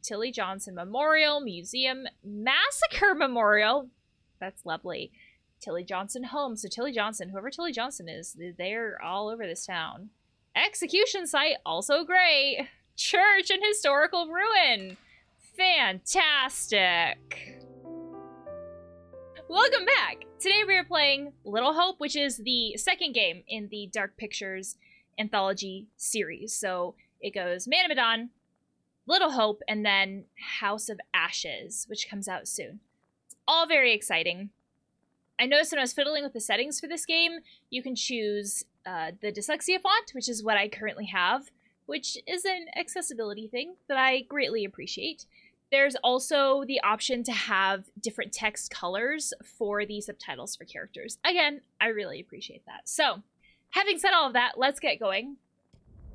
Tilly Johnson Memorial, Museum, Massacre Memorial. That's lovely. Tilly Johnson Home. So Tilly Johnson, whoever Tilly Johnson is, they're all over this town. Execution site, also great. Church and historical ruin. Fantastic. Welcome back. Today we are playing Little Hope, which is the second game in the Dark Pictures anthology series. So it goes Man of Medan, Little Hope, and then House of Ashes, which comes out soon. It's all very exciting. I noticed when I was fiddling with the settings for this game, you can choose the dyslexia font, which is what I currently have, which is an accessibility thing that I greatly appreciate. There's also the option to have different text colors for the subtitles for characters. Again, I really appreciate that. So, having said all of that, let's get going.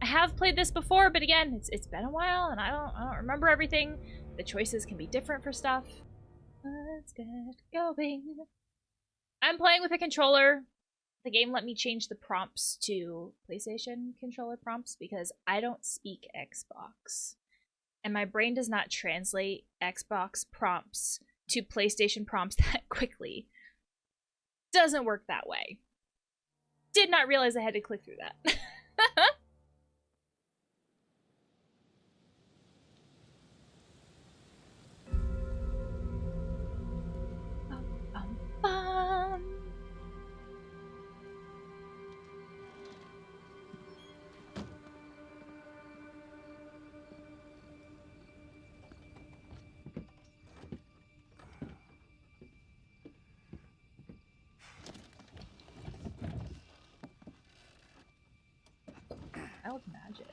I have played this before, but again, it's been a while, and I don't remember everything. The choices can be different for stuff. Let's get going. I'm playing with a controller. The game let me change the prompts to PlayStation controller prompts because I don't speak Xbox. And my brain does not translate Xbox prompts to PlayStation prompts that quickly. Doesn't work that way. Did not realize I had to click through that. Wild magic.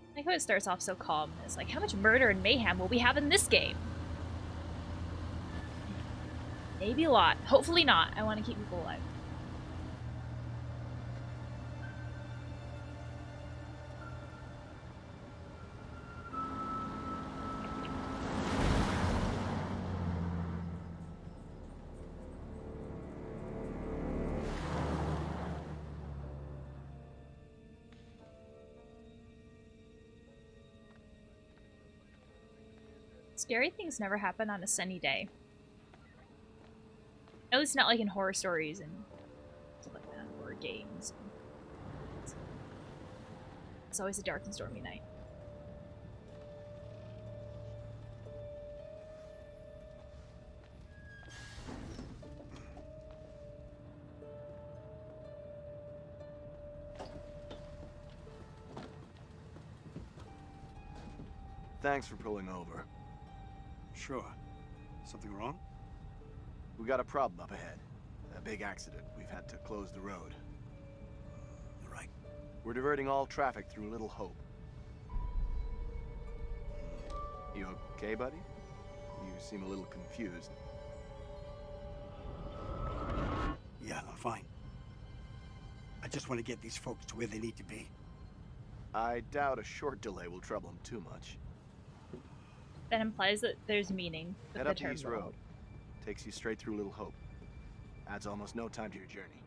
I like how it starts off so calm. It's like, how much murder and mayhem will we have in this game? Maybe a lot. Hopefully not. I want to keep people alive. Scary things never happen on a sunny day. At least not like in horror stories and stuff like that, horror games. It's always a dark and stormy night. Thanks for pulling over. Sure. Something wrong? We got a problem up ahead. A big accident. We've had to close the road. You're right. We're diverting all traffic through Little Hope. You okay, buddy? You seem a little confused. Yeah, I'm fine. I just want to get these folks to where they need to be. I doubt a short delay will trouble them too much. That implies that there's meaning with Head the up term East Road. Takes you straight through Little Hope. Adds almost no time to your journey.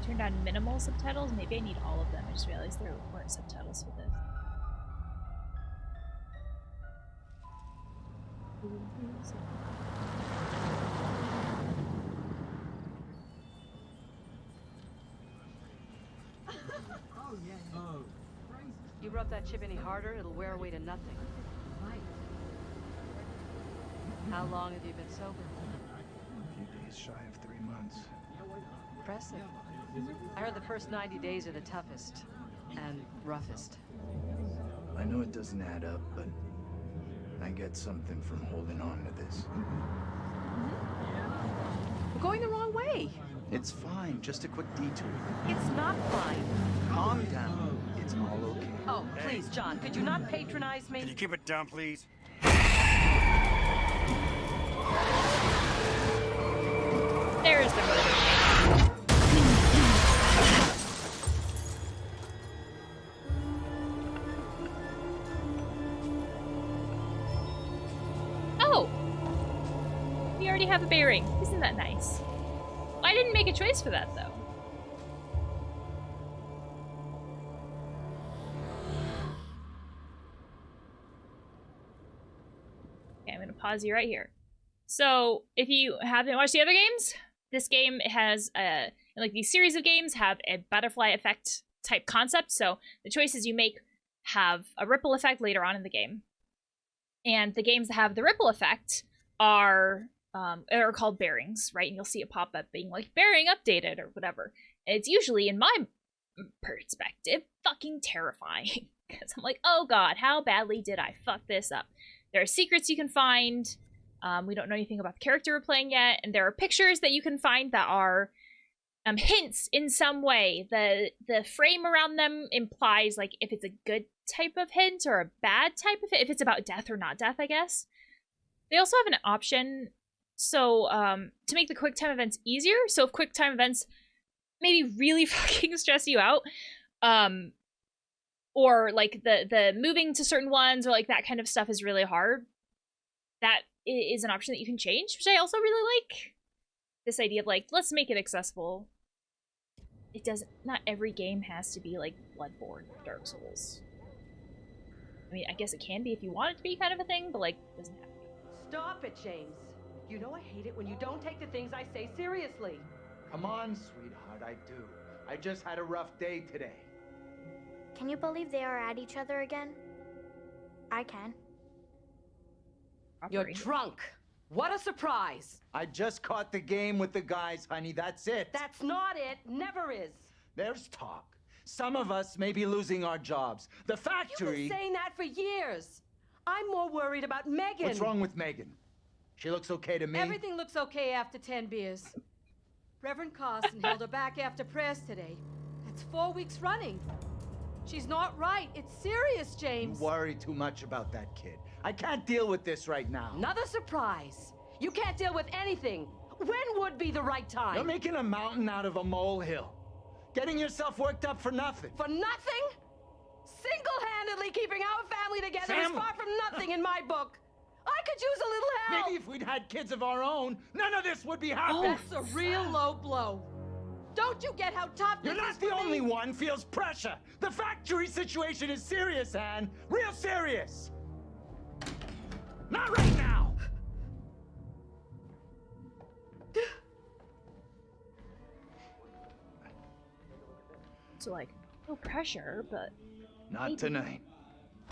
Turned on minimal subtitles. Maybe I need all of them. I just realized there weren't subtitles for this. You rub that chip any harder, it'll wear away to nothing. How long have you been sober? A few days shy of 3 months. Impressive. I heard the first 90 days are the toughest and roughest. I know it doesn't add up, but I get something from holding on to this. We're going the wrong way. It's fine. Just a quick detour. It's not fine. Calm down. It's all okay. Oh, please, John, could you not patronize Can you me? keep it down, please? There's the murder. Oh! We already have a bearing. Isn't that nice? I didn't make a choice for that, though. Okay, I'm gonna pause you right here. So, if you haven't watched the other games, this game has like these series of games have a butterfly effect type concept. So the choices you make have a ripple effect later on in the game, and the games that have the ripple effect are called bearings, right? And you'll see it pop up being like bearing updated or whatever. And it's usually, in my perspective, fucking terrifying because I'm like, oh god, how badly did I fuck this up? There are secrets you can find. We don't know anything about the character we're playing yet, and there are pictures that you can find that are hints in some way. The frame around them implies like if it's a good type of hint or a bad type of hint, if it's about death or not death, I guess. They also have an option so to make the quick time events easier. So if quick time events maybe really fucking stress you out, or like the moving to certain ones or like that kind of stuff is really hard, that is an option that you can change, which I also really like. This idea of like, let's make it accessible. It doesn't, not every game has to be like Bloodborne or Dark Souls. I mean, I guess it can be if you want it to be kind of a thing, but like, it doesn't have to be. Stop it, James. You know I hate it when you don't take the things I say seriously. Come on, sweetheart. I do. I just had a rough day today. Can you believe they are at each other again? I can. You're drunk. What a surprise. I just caught the game with the guys, honey. That's it. That's not it. Never is. There's talk. Some of us may be losing our jobs. The You've factory... been saying that for years. I'm more worried about Megan. What's wrong with Megan? She looks okay to me. Everything looks okay after 10 beers. Reverend Carson held her back after prayers today. That's 4 weeks running. She's not right. It's serious, You James. worry too much about that kid. I can't deal with this right now. Another surprise. You can't deal with anything. When would be the right time? You're making a mountain out of a molehill. Getting yourself worked up for nothing. For nothing? Single-handedly keeping our family together is Family? far from nothing in my book. I could use a little help. Maybe if we'd had kids of our own, none of this would be happening. That's a real low blow. Don't you get how tough You're this not is the for only me? one feels pressure. The factory situation is serious, Anne. Real serious. Not right now. So like, no pressure, but Not Maybe. tonight.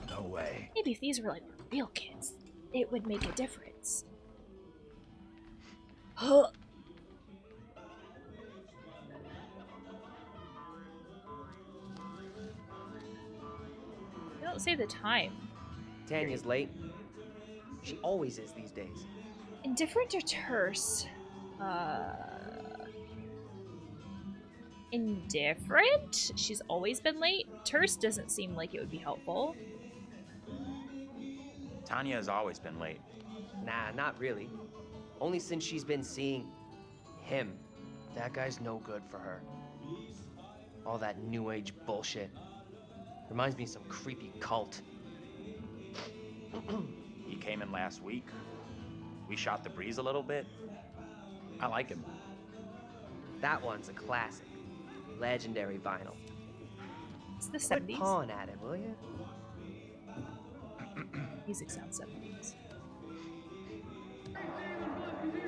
No way. maybe if these were like real kids, it would make a difference. Huh. They don't say the time. Tanya's late. She always is these days. Indifferent or terse? Indifferent? She's always been late? Terse doesn't seem like it would be helpful. Tanya has always been late. Nah, not really. Only since she's been seeing him. That guy's no good for her. All that new age bullshit. Reminds me of some creepy cult. He came in last week. We shot the breeze a little bit. I like him. That one's a classic. Legendary vinyl. It's the Quit 70s. pawing at it, will you? Music sounds 70s.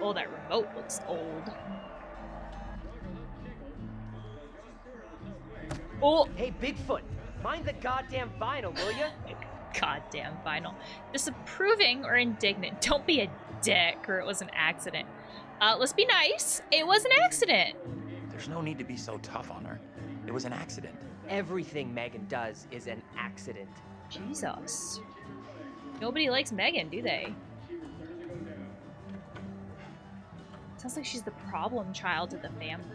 Oh, that remote looks old. Oh, Hey, Bigfoot, mind the goddamn vinyl, will you? goddamn vinyl. Disapproving or indignant. Don't be a dick, or it was an accident. Let's be nice. It was an accident. There's no need to be so tough on her. It was an accident. Everything Megan does is an accident. Jesus. Nobody likes Megan, do they? Sounds like she's the problem child of the family.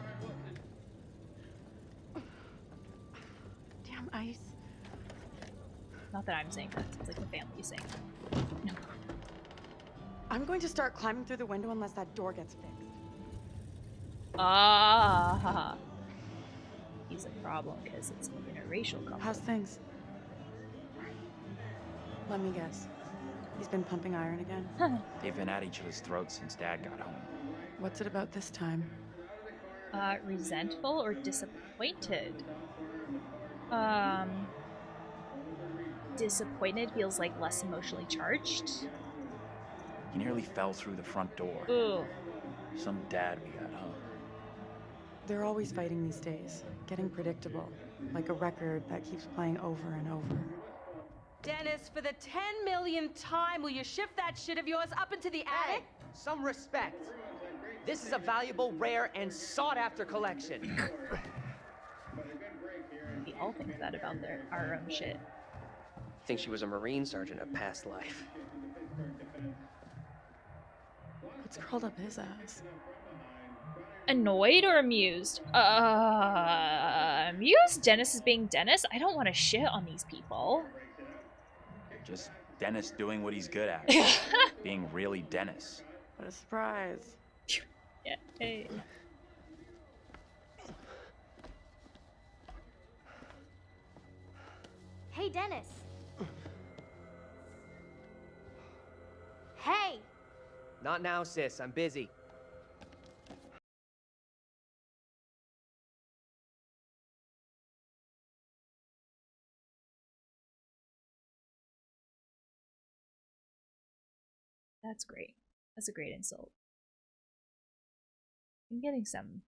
Damn ice. Not that I'm saying that. It's like the family is saying that. No. I'm going to start climbing through the window unless that door gets fixed. Ah. He's a problem because it's an interracial couple. How's things? Let me guess. He's been pumping iron again? They've been at each other's throats since Dad got home. What's it about this time? Resentful or disappointed? Disappointed feels like less emotionally charged. He nearly fell through the front door. Ooh. Some dad we got, huh? They're always fighting these days. Getting predictable. Like a record that keeps playing over and over. Dennis, for the 10 millionth time, will you shift that shit of yours up into the Hey, attic? some respect. This is a valuable, rare, and sought-after collection. We all think that about our own shit. Think she was a Marine sergeant in a past life. What's curled up his ass? Annoyed or amused? Amused? Dennis is being Dennis? I don't want to shit on these people. Just Dennis doing what he's good at. Being really Dennis. What a surprise. Yeah. Hey. Hey, Dennis. Hey! Not now, sis. I'm busy. That's great. That's a great insult. I'm getting some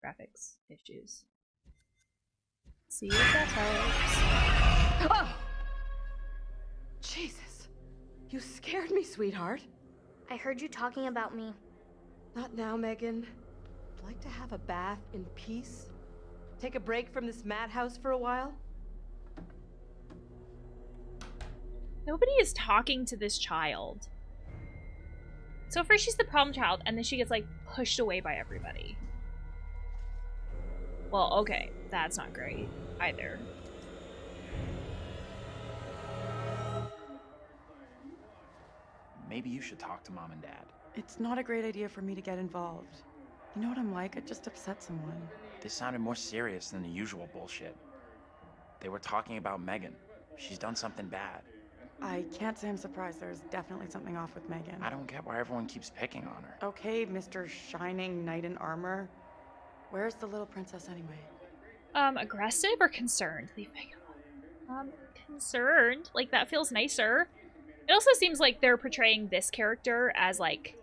graphics issues. See if that helps. Oh! Jesus. You scared me, sweetheart. I heard you talking about me. Not now, Megan. I'd like to have a bath in peace. Take a break from this madhouse for a while. Nobody is talking to this child. So first she's the problem child, and then she gets, like, pushed away by everybody. Well, okay. That's not great either. Maybe you should talk to Mom and Dad. It's not a great idea for me to get involved. You know what I'm like? I'd just upset someone. This sounded more serious than the usual bullshit. They were talking about Megan. She's done something bad. I can't say I'm surprised. There's definitely something off with Megan. I don't get why everyone keeps picking on her. Okay, Mr. Shining Knight in Armor. Where's the little princess anyway? Aggressive or concerned? Leave Megan alone. Concerned. Like, that feels nicer. It also seems like they're portraying this character as, like,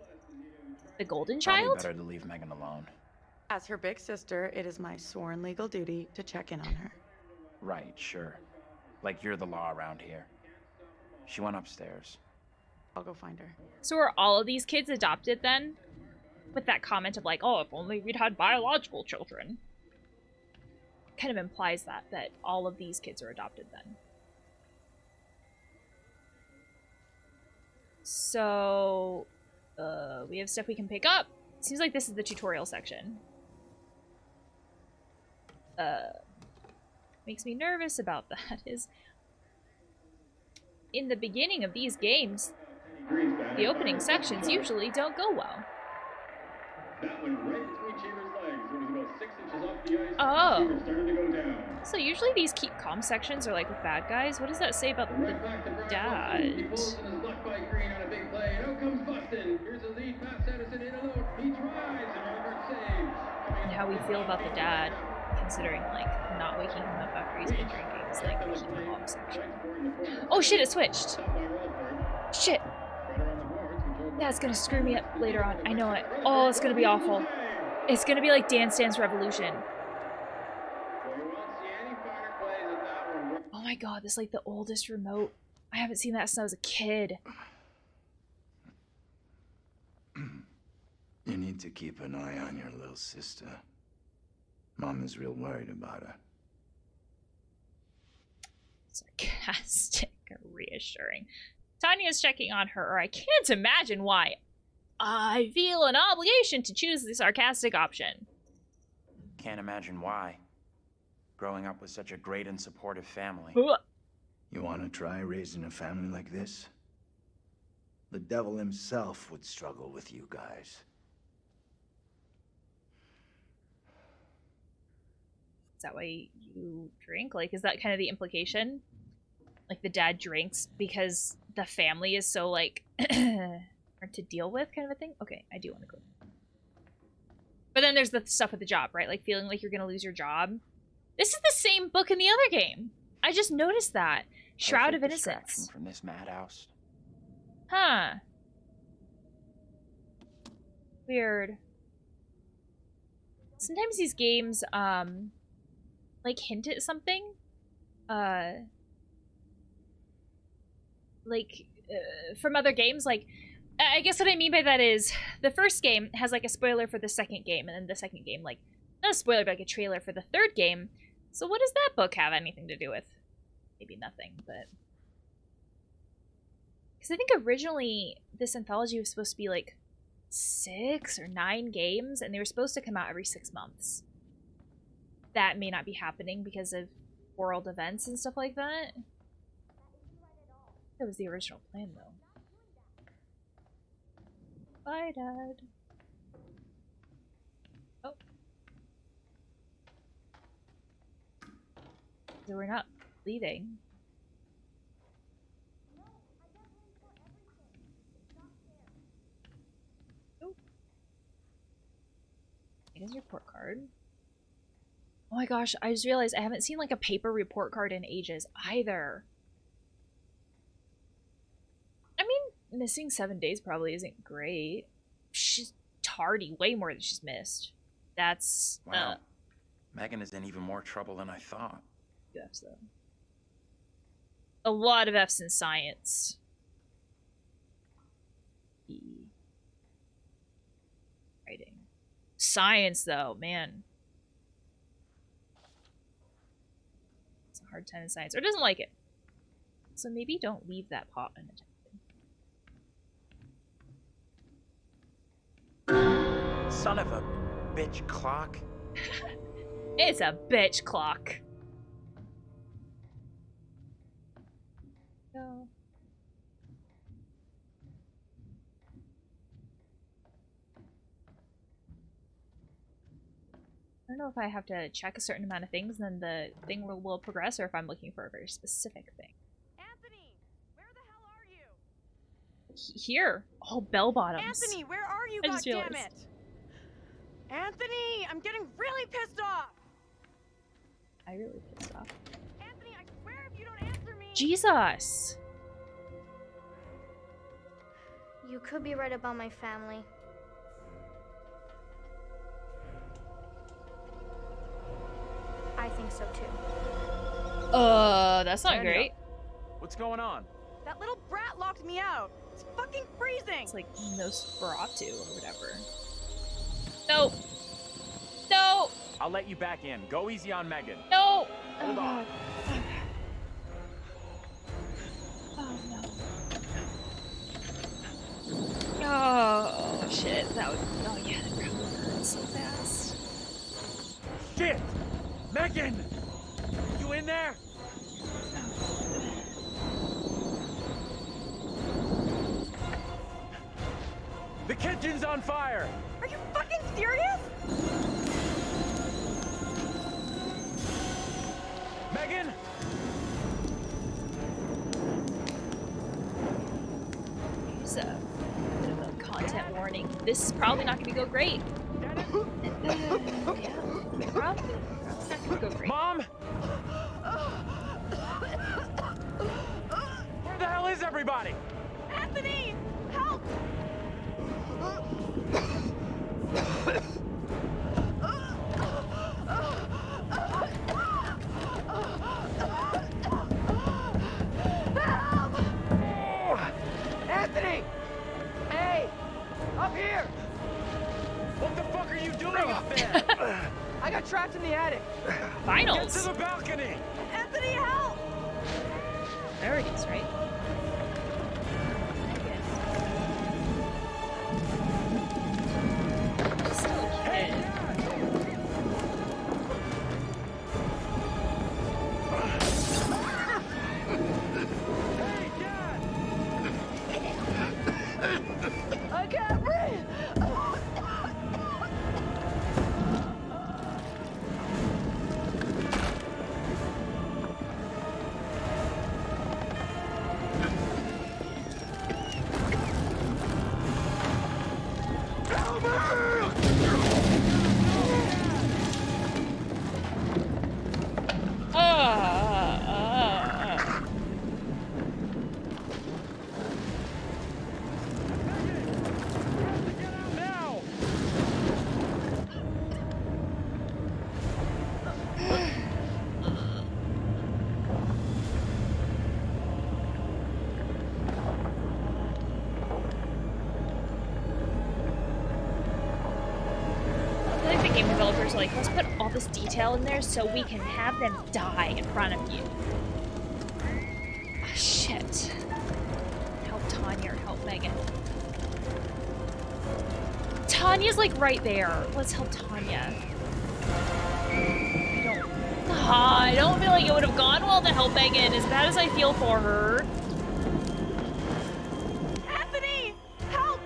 the golden child? Probably better to leave Megan alone. As her big sister, it is my sworn legal duty to check in on her. Right, sure. Like you're the law around here. She went upstairs. I'll go find her. So are all of these kids adopted then? With that comment of like, oh, if only we'd had biological children. Kind of implies that all of these kids are adopted then. So, we have stuff we can pick up. Seems like this is the tutorial section. Makes me nervous about that is in the beginning of these games, the opening sections usually don't go well. That went right between Cheever's legs. It was about 6 inches off the ice. Oh. Cheever started to go down. So usually these keep calm sections are like with bad guys. What does that say about the dad? He pulls and is blocked by Green on a big play. And out comes Bustin. Here's the lead. Matt Sanderson in a load. He tries and Robert saves. And how we feel about the dad, considering like not waking him up after he's been drinking is like the keep calm section. Oh shit, it switched. Shit. That's gonna screw me up later on. I know it. Oh, it's gonna be awful. It's gonna be like Dance Dance Revolution. Oh my god, this is like the oldest remote. I haven't seen that since I was a kid. You need to keep an eye on your little sister. Mom is real worried about her. Sarcastic or reassuring. Tanya's checking on her, or I can't imagine why. I feel an obligation to choose the sarcastic option. Can't imagine why. Growing up with such a great and supportive family. You want to try raising a family like this? The devil himself would struggle with you guys. Is that why you drink? Like, is that kind of the implication? Like, the dad drinks because the family is so, like, hard to deal with kind of a thing? Okay, I do want to go. But then there's the stuff with the job, right? Like, feeling like you're going to lose your job. This is the same book in the other game. I just noticed that. Shroud of Innocence. From this madhouse. Huh. Weird. Sometimes these games, like, hint at something. From other games, like, I guess what I mean by that is the first game has, like, a spoiler for the second game, and then the second game, like, not a spoiler, but like a trailer for the third game. So what does that book have anything to do with? Maybe nothing, but... Because I think originally this anthology was supposed to be, like, 6 or 9 games, and they were supposed to come out every 6 months. That may not be happening because of world events and stuff like that. That was the original plan, though. Bye, Dad. Oh. So we're not leaving. Oh. It is a report card. Oh my gosh, I just realized I haven't seen like a paper report card in ages either. I mean, missing 7 days probably isn't great. She's tardy way more than she's missed. That's... Wow. Megan is in even more trouble than I thought. 2 Fs, though. A lot of Fs in science. Writing. Science, though, man. It's a hard time in science. Or doesn't like it. So maybe don't leave that pot unattended. Son of a bitch clock. It's a bitch clock. No. I don't know if I have to check a certain amount of things and then the thing will progress, or if I'm looking for a very specific thing. Anthony, where the hell are you? Here. Oh, bell bottoms. Anthony, where are you? I just Goddammit! realized. Anthony, I'm getting really pissed off. I really pissed off. Anthony, I swear if you don't answer me. Jesus. You could be right about my family. I think so too. That's not Daniel, great. What's going on? That little brat locked me out. It's fucking freezing. It's like Nosferatu or whatever. No. No. I'll let you back in. Go easy on Megan. No. Hold on. Oh no. Oh shit. That would. Oh yeah, that probably hurt so fast. Shit! Megan! You in there? The kitchen's on fire! Are you fucking serious? Megan? Here's a bit of a content warning. This is probably not going to go great. Yeah, probably not going to go great. Mom? Where the hell is everybody? Anthony, help! Anthony! Hey! Up here! What the fuck are you doing up there? I got trapped in the attic. Get Finals. to the balcony! Anthony, help! There it is, right? game developers are like, let's put all this detail in there so we can have them die in front of you. Oh, shit. Help Tanya or help Megan. Tanya's like right there. Let's help Tanya. I don't feel like it would have gone well to help Megan, as bad as I feel for her. Anthony! Help!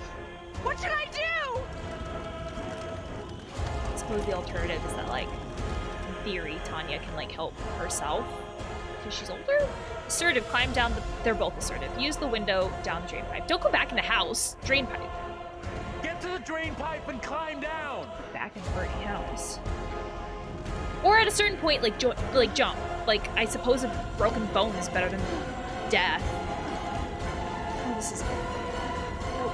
What should I do? I suppose the alternative is that, like, in theory, Tanya can, like, help herself because she's older. Assertive, climb down the... They're both assertive. Use the window down the drain pipe. Don't go back in the house. Drain pipe. Get to the drain pipe and climb down! Back in the burning house. Or at a certain point, like, jump. Like, I suppose a broken bone is better than death. Oh, this is good. Nope.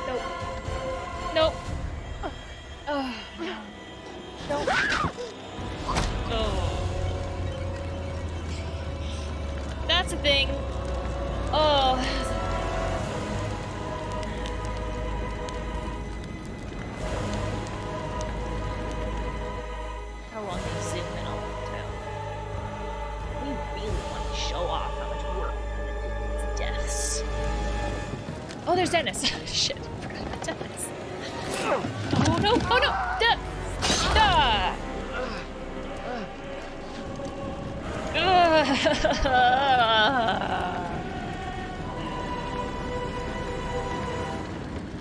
Nope. Nope. Oh, no. Nope. Oh. That's a thing. Oh. How long they zoom in on the town. We really want to show off how much work these deaths. Oh, there's Dennis. Shit, I forgot about Dennis. Oh no! Oh no!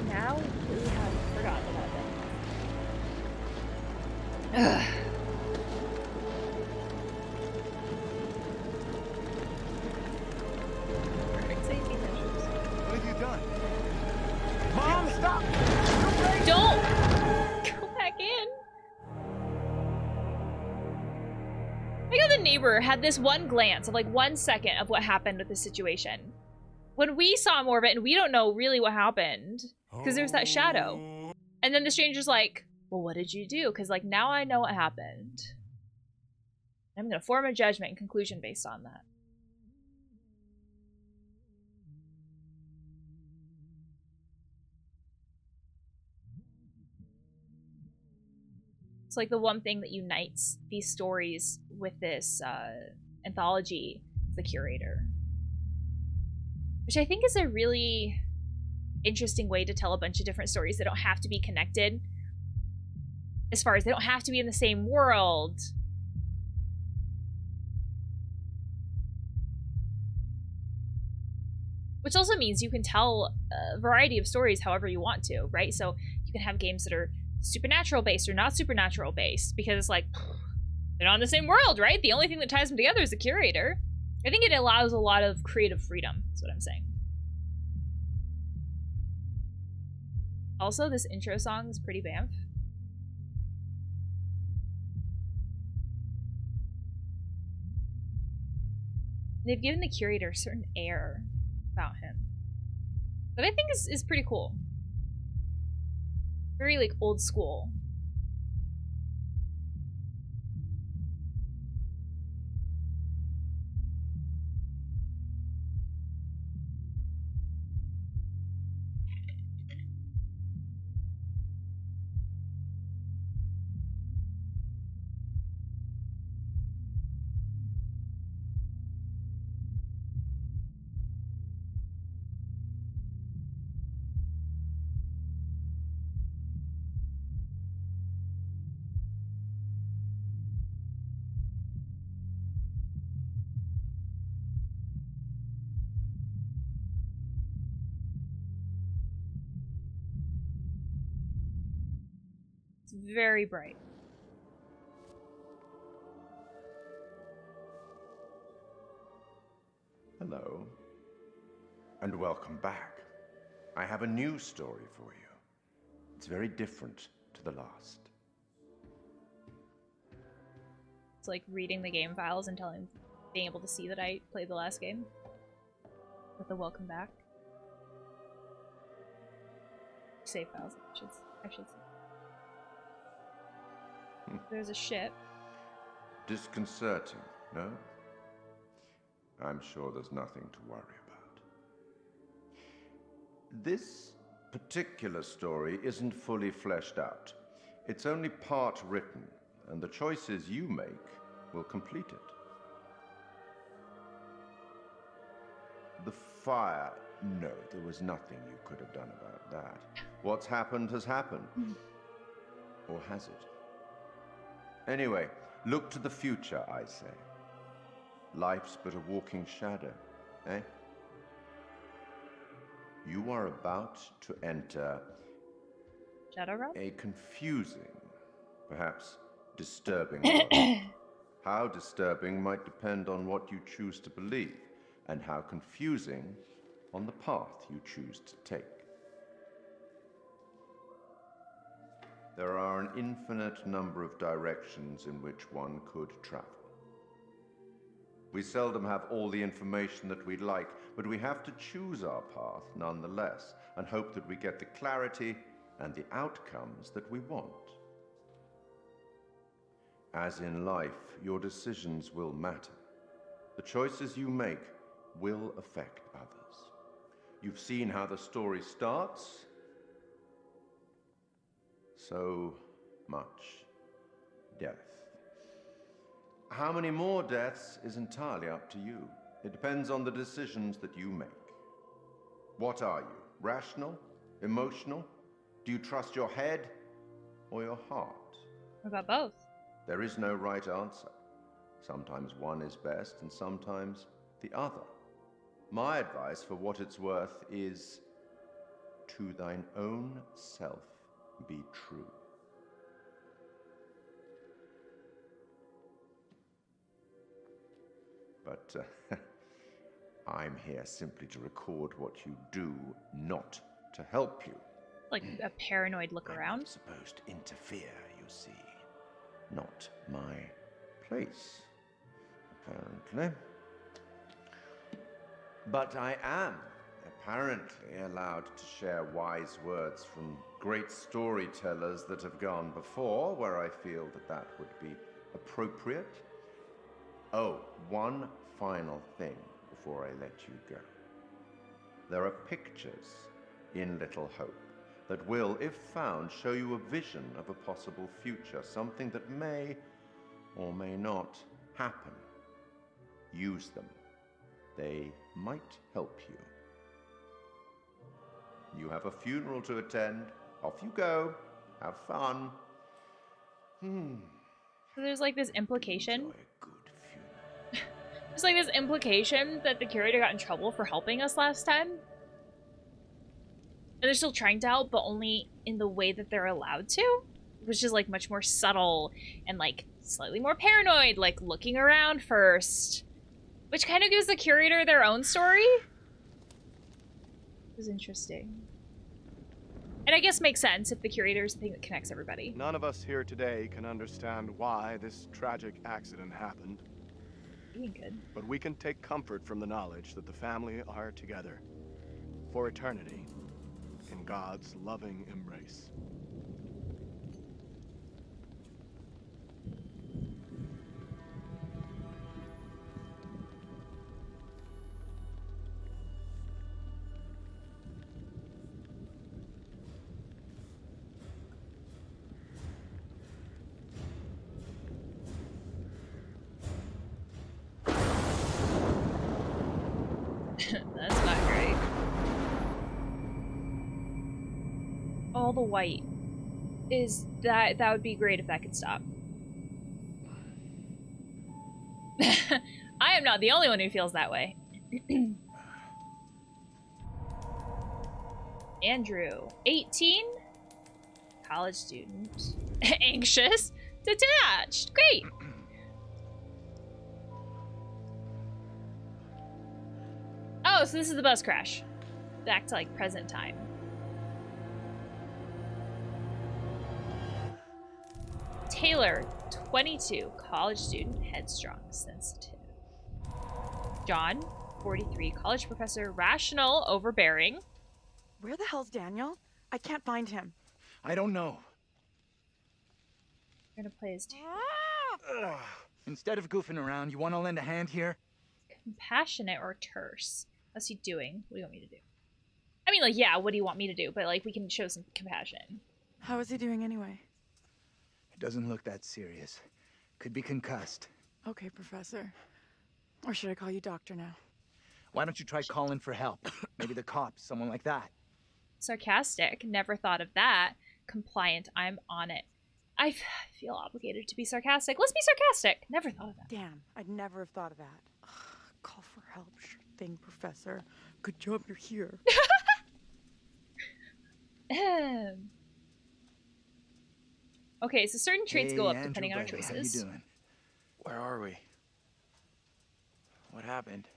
Now we have forgotten about that. Safety measures. What have you done? Mom, stop! Don't go back in. I know the neighbor had this one glance of like 1 second of what happened with the situation. When we saw more of it, and we don't know really what happened because there's that shadow. And then the stranger's like, well, what did you do? Because like now I know what happened. I'm gonna form a judgment and conclusion based on that. It's like the one thing that unites these stories with this anthology, the curator. Which I think is a really interesting way to tell a bunch of different stories that don't have to be connected. As far as they don't have to be in the same world. Which also means you can tell a variety of stories however you want to, right? So you can have games that are supernatural based or not supernatural based because it's like they're not in the same world, right? The only thing that ties them together is the curator. I think it allows a lot of creative freedom, that's what I'm saying. Also, this intro song is pretty bamf. They've given the curator a certain air about him that I think is pretty cool. Very, like, old school. Very bright. Hello, and welcome back. I have a new story for you. It's very different to the last. It's like reading the game files and being able to see that I played the last game. With the welcome back. Save files, I should say. There's a ship. Disconcerting, no? I'm sure there's nothing to worry about. This particular story isn't fully fleshed out. It's only part written, and the choices you make will complete it. The fire. No, there was nothing you could have done about that. What's happened has happened. Or has it? Anyway, look to the future, I say. Life's but a walking shadow, eh? You are about to enter Shadow Realm? a confusing, perhaps disturbing world. How disturbing might depend on what you choose to believe, and how confusing on the path you choose to take. There are an infinite number of directions in which one could travel. We seldom have all the information that we'd like, but we have to choose our path nonetheless, and hope that we get the clarity and the outcomes that we want. As in life, your decisions will matter. The choices you make will affect others. You've seen how the story starts. So much death. How many more deaths is entirely up to you. It depends on the decisions that you make. What are you? Rational? Emotional? Do you trust your head or your heart? What about both? There is no right answer. Sometimes one is best and sometimes the other. My advice, for what it's worth, is to thine own self be true. But I'm here simply to record what you do, not to help you. Like a paranoid look I'm around? not supposed to interfere, you see. Not my place, apparently. But I am apparently allowed to share wise words from great storytellers that have gone before, where I feel that that would be appropriate. Oh, one final thing before I let you go. There are pictures in Little Hope that will, if found, show you a vision of a possible future, something that may or may not happen. Use them. They might help you. You have a funeral to attend. Off you go. Have fun. So there's like this implication. There's like this implication that the curator got in trouble for helping us last time. And they're still trying to help, but only in the way that they're allowed to. Which is like much more subtle and like slightly more paranoid, like looking around first. Which kind of gives the curator their own story. It was interesting. And I guess makes sense if the curator is the thing that connects everybody. None of us here today can understand why this tragic accident happened. Being good. But we can take comfort from the knowledge that the family are together for eternity in God's loving embrace. That's not great. All the white. That would be great if that could stop. I am not the only one who feels that way. Andrew, 18, college student, anxious, detached. Great. Oh, so this is the bus crash. Back to like present time. Taylor, 22, college student, headstrong, sensitive. John, 43, college professor, rational, overbearing. Where the hell's Daniel? I can't find him. I don't know. We're gonna play as Instead of goofing around, you want to lend a hand here? compassionate or terse. What's he doing? What do you want me to do? I mean, like, yeah, what do you want me to do? But, like, we can show some compassion. How is he doing anyway? It doesn't look that serious. Could be concussed. Okay, Professor. Or should I call you Doctor now? Why don't you try calling for help? Maybe the cops, someone like that. Sarcastic. Never thought of that. Compliant. I'm on it. I feel obligated to be sarcastic. Let's be sarcastic. Never thought of that. Damn, I'd never have thought of that. Ugh, call for help. Sure thing, Professor. Good job you're here. Okay, so certain traits go up Andrew, depending on our buddy, choices. How you doing? Where are we? What happened?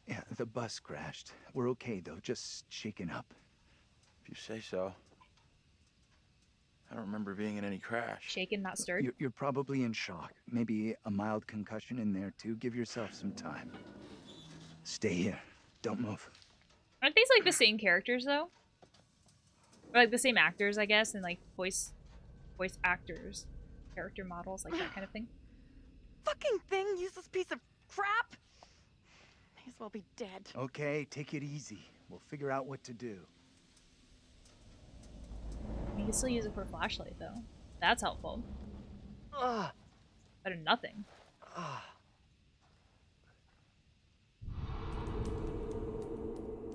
Yeah, the bus crashed. We're okay, though. Just shaken up. If you say so. I don't remember being in any crash. Shaken, not stirred. You're probably in shock. Maybe a mild concussion in there, too. Give yourself some time. Stay here. Don't move. Aren't these like the same characters though? Or like the same actors, I guess, and like voice actors, character models, like that kind of thing. Fucking thing, useless piece of crap. May as well be dead. Okay, take it easy. We'll figure out what to do. You can still use it for a flashlight though. That's helpful. Better than nothing.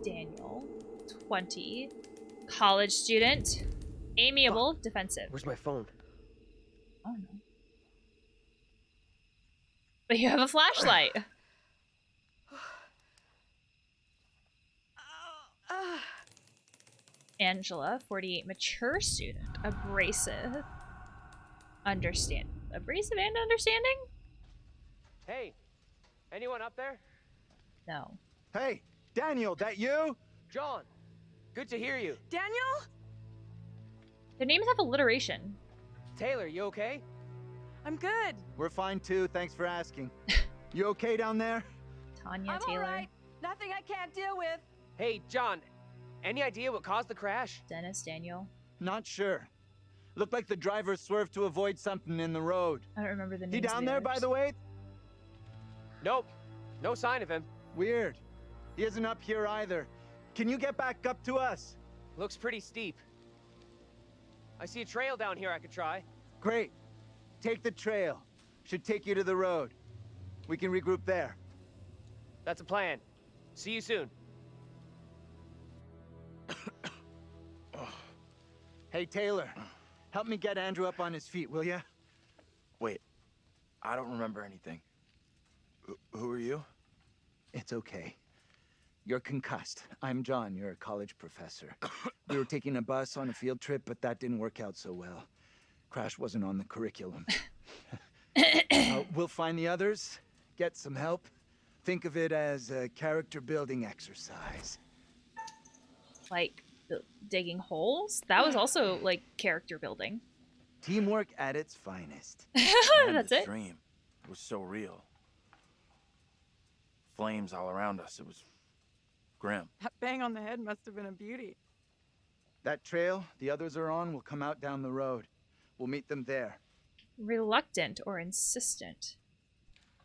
Daniel, 20, college student, amiable, defensive. Where's my phone? Oh no. But you have a flashlight. Angela, 48, mature student, abrasive, abrasive and understanding? Hey, anyone up there? No. Hey, Daniel, that you? John, good to hear you. Daniel? Their names have alliteration. Taylor, you okay? I'm good. We're fine too, thanks for asking. You okay down there? Tanya, I'm Taylor. all right. Nothing I can't deal with. Hey, John, any idea what caused the crash? Dennis, Daniel. Not sure. Looked like the driver swerved to avoid something in the road. I don't remember the names. He down there, by the way? Nope, no sign of him. Weird. He isn't up here either. Can you get back up to us? Looks pretty steep. I see a trail down here I could try. Great. Take the trail. Should take you to the road. We can regroup there. That's a plan. See you soon. Hey, Taylor. Help me get Andrew up on his feet, will ya? Wait, I don't remember anything. Who are you? It's okay. You're concussed. I'm John. You're a college professor. We were taking a bus on a field trip, but that didn't work out so well. Crash wasn't on the curriculum. We'll find the others, get some help. Think of it as a character building exercise. Like digging holes? That was also like character building. Teamwork at its finest. That's it. Dream. It was so real. Flames all around us. It was grim. That bang on the head must have been a beauty. That trail the others are on will come out down the road. We'll meet them there. Reluctant or insistent.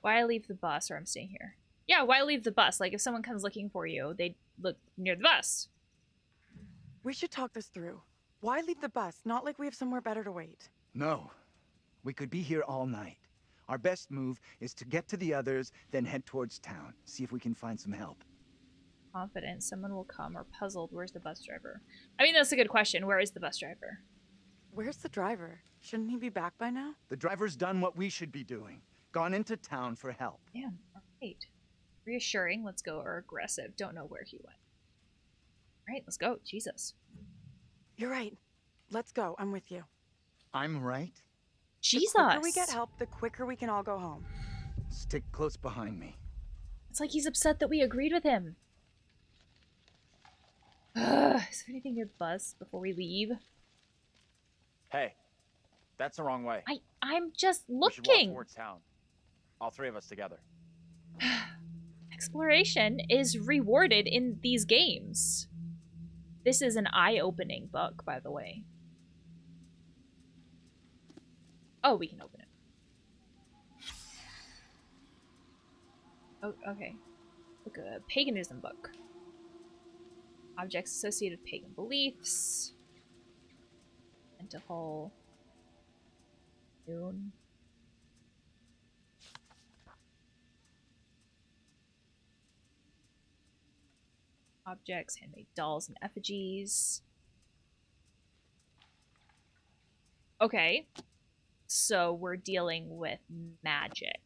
Why leave the bus or I'm staying here? Yeah, why leave the bus? Like if someone comes looking for you, they look near the bus. We should talk this through. Why leave the bus? Not like we have somewhere better to wait. No. We could be here all night. Our best move is to get to the others, then head towards town. See if we can find some help. Confident someone will come or puzzled. Where's the bus driver? I mean, that's a good question. Where is the bus driver? Where's the driver? Shouldn't he be back by now? The driver's done what we should be doing. Gone into town for help. Damn, alright. Reassuring, let's go, or aggressive. Don't know where he went. Alright, let's go. Jesus. You're right. Let's go. I'm with you. I'm right. Jesus. The quicker we get help, the quicker we can all go home. Stick close behind me. It's like he's upset that we agreed with him. Is there anything near the bus before we leave? Hey, that's the wrong way. I'm just We should walk looking. towards town. All three of us together. Exploration is rewarded in these games. This is an eye-opening book, by the way. Oh, we can open it. Oh, okay. Look, a paganism book. Objects associated with pagan beliefs. Mental. Noon. Objects, handmade dolls, and effigies. Okay. So we're dealing with magic.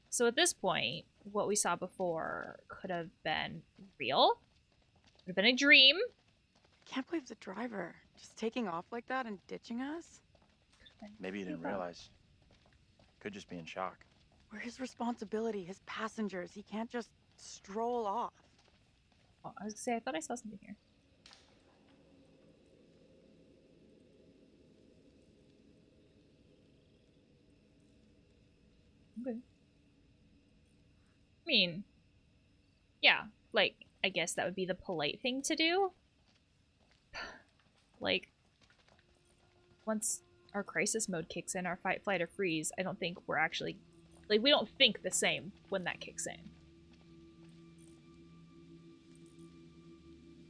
So at this point, what we saw before could have been real. Could have been a dream. I can't believe the driver just taking off like that and ditching us. Maybe he didn't realize. Could just be in shock. We're his responsibility, his passengers. He can't just stroll off. Oh, I was gonna say, I thought I saw something here. Okay. I mean, yeah, like, I guess that would be the polite thing to do. Like, once our crisis mode kicks in, our fight, flight, or freeze, I don't think we're actually... Like, we don't think the same when that kicks in.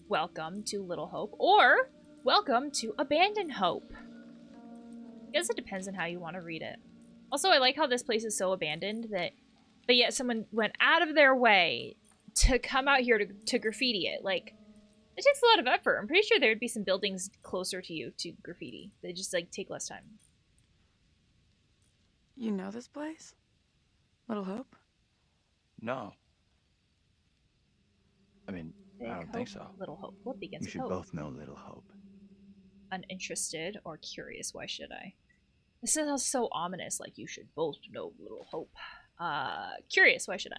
Welcome to Little Hope, or welcome to Abandoned Hope. I guess it depends on how you want to read it. Also, I like how this place is so abandoned that, but yet someone went out of their way to come out here to graffiti it. Like, it takes a lot of effort. I'm pretty sure there would be some buildings closer to you to graffiti. They just, like, take less time. You know this place? Little Hope? No. I mean, I don't think so. Little Hope. What begins You with should hope? both know Little Hope. Uninterested or curious, why should I? This sounds so ominous, like you should both know Little Hope. Curious, why should I?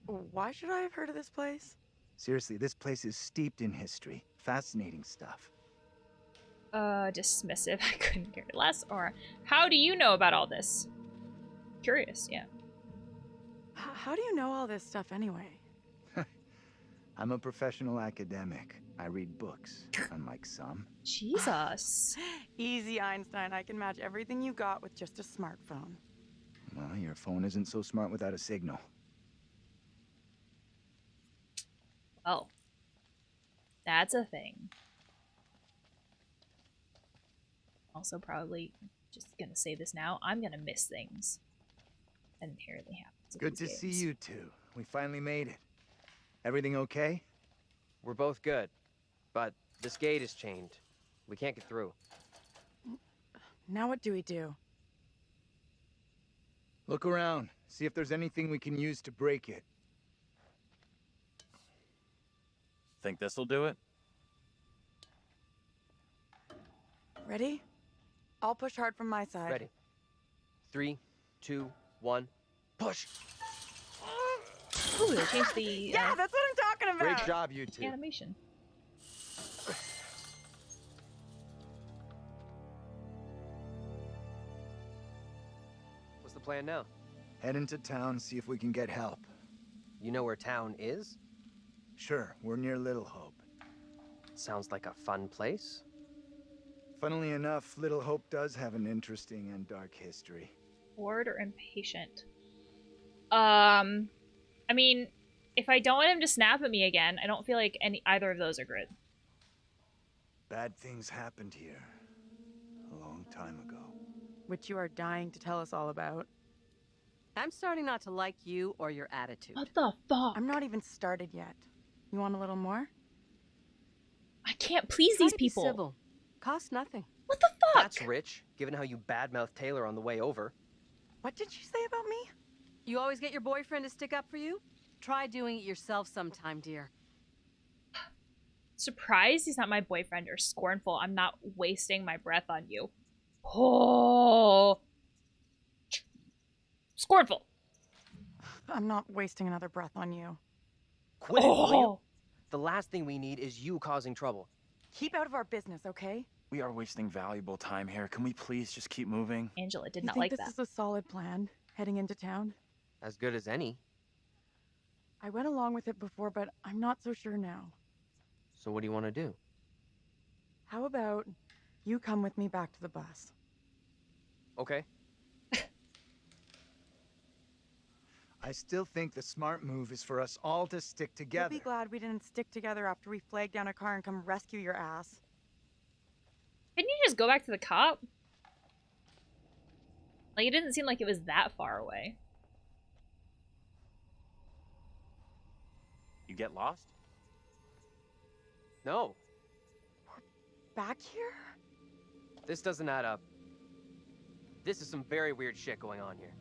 Why should I have heard of this place? Seriously, this place is steeped in history. Fascinating stuff. Dismissive, I couldn't care less. Or, how do you know about all this? Curious, yeah. How do you know all this stuff anyway? I'm a professional academic. I read books, unlike some. Jesus. Easy, Einstein. I can match everything you got with just a smartphone. Well, your phone isn't so smart without a signal. Oh. That's a thing. Also, probably, just gonna say this now, I'm gonna miss things. That inherently happens. Good to see you two. We finally made it. Everything okay? We're both good, but this gate is chained. We can't get through. Now what do we do? Look around. See if there's anything we can use to break it. Think this'll do it? Ready? I'll push hard from my side. Ready. 3, 2, 1, push! Ooh, they changed the yeah, that's what I'm talking about. Great job, you two. animation. What's the plan now? Head into town, see if we can get help. You know where town is? Sure, we're near Little Hope. Sounds like a fun place. Funnily enough, Little Hope does have an interesting and dark history. Bored or impatient? I mean, if I don't want him to snap at me again, I don't feel like either of those are good. Bad things happened here a long time ago. Which you are dying to tell us all about. I'm starting not to like you or your attitude. What the fuck? I'm not even started yet. You want a little more? I can't please Try these to be people. civil. Costs nothing. What the fuck? That's rich, given how you badmouthed Taylor on the way over. What did she say about me? You always get your boyfriend to stick up for you? Try doing it yourself sometime, dear. Surprised he's not my boyfriend or scornful. I'm not wasting my breath on you. Oh. Scornful. I'm not wasting another breath on you. Quit it, will you? The last thing we need is you causing trouble. Keep out of our business, okay? We are wasting valuable time here. Can we please just keep moving? Angela did You not think like this that. is a solid plan, heading into town? As good as any. I went along with it before, but I'm not so sure now. So what do you want to do? How about you come with me back to the bus? Okay. I still think the smart move is for us all to stick together. You'll be glad we didn't stick together after we flagged down a car and come rescue your ass. Couldn't you just go back to the cop? Like, it didn't seem like it was that far away. You get lost? No. Back here? This doesn't add up. This is some very weird shit going on here.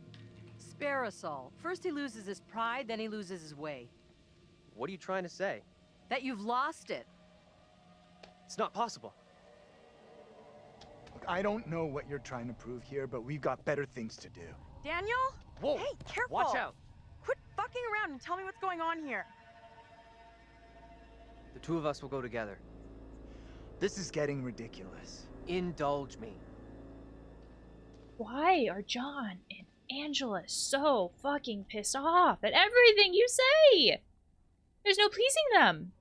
Spare us all. First he loses his pride, then he loses his way. What are you trying to say? That you've lost it. It's not possible. Look, I don't know what you're trying to prove here, but we've got better things to do. Daniel? Whoa! Hey, careful! Watch out! Quit fucking around and tell me what's going on here. The two of us will go together. This is getting ridiculous. Indulge me. Why are John and Angela so fucking pissed off at everything you say? There's no pleasing them.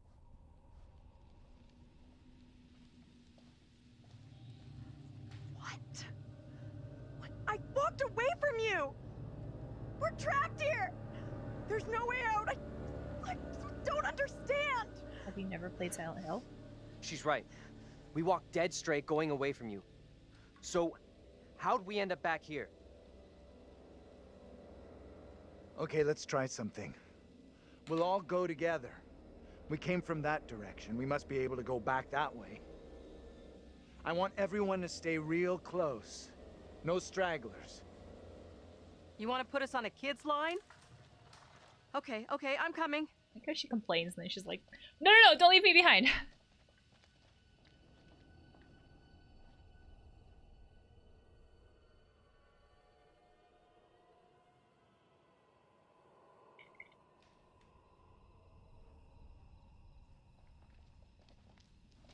What? I walked away from you! We're trapped here! There's no way out! I don't understand! Have you never played Silent Hill? She's right. We walked dead straight going away from you. So, how'd we end up back here? Okay, let's try something. We'll all go together. We came from that direction. We must be able to go back that way. I want everyone to stay real close. No stragglers. You want to put us on a kid's line? Okay, I'm coming. I think how she complains and then she's like, no, no, no, don't leave me behind.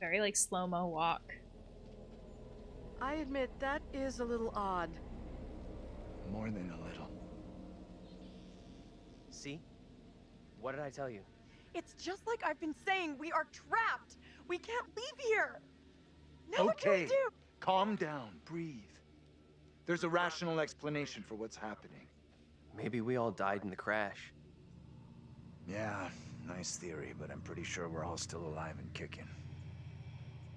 Very like slow-mo walk. I admit that is a little odd. More than a little. See? What did I tell you? It's just like I've been saying, we are trapped! We can't leave here! Now what do we Okay, do? calm down, breathe. There's a rational explanation for what's happening. Maybe we all died in the crash. Yeah, nice theory, but I'm pretty sure we're all still alive and kicking.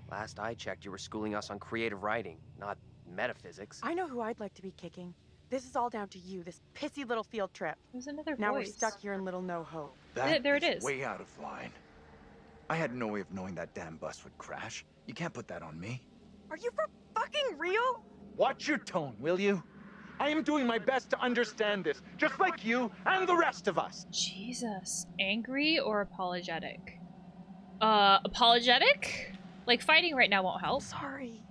Last I checked, you were schooling us on creative writing, not metaphysics. I know who I'd like to be kicking. This is all down to you, this pissy little field trip. There's another Now voice. we're stuck here in Little No Hope. There it is. Way out of line. I had no way of knowing that damn bus would crash. You can't put that on me. Are you for fucking real? Watch your tone, will you? I am doing my best to understand this, just like you and the rest of us. Jesus. Angry or apologetic? Apologetic? Like, fighting right now won't help. Sorry.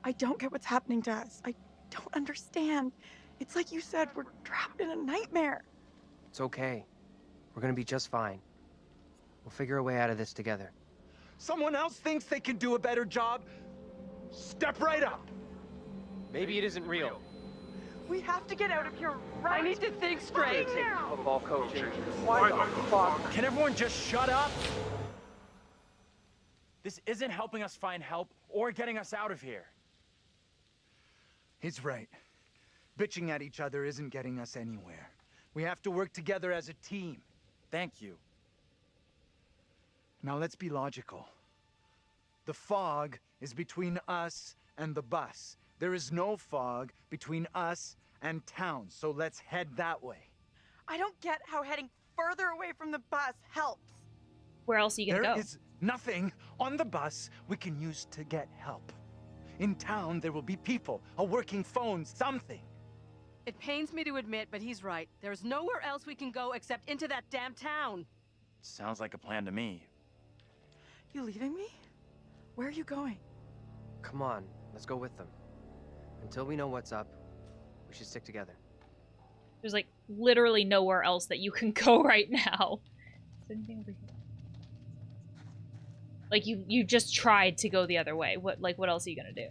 I don't get what's happening to us. I don't understand. It's like you said, we're trapped in a nightmare. It's okay. We're gonna be just fine. We'll figure a way out of this together. Someone else thinks they can do a better job? Step right up. Maybe it isn't real. We have to get out of here right I need to think straight. now. Football coaching. Why the fuck? Can everyone just shut up? This isn't helping us find help or getting us out of here. He's right. Bitching at each other isn't getting us anywhere. We have to work together as a team. Thank you. Now let's be logical. The fog is between us and the bus. There is no fog between us and town, so let's head that way. I don't get how heading further away from the bus helps. Where else are you gonna go? There is nothing on the bus we can use to get help. In town, there will be people, a working phone, something. It pains me to admit, but he's right. There's nowhere else we can go except into that damn town. Sounds like a plan to me. You leaving me? Where are you going? Come on, let's go with them. Until we know what's up, we should stick together. There's like literally nowhere else that you can go right now. Is there anything over here? Like you just tried to go the other way. What else are you gonna do?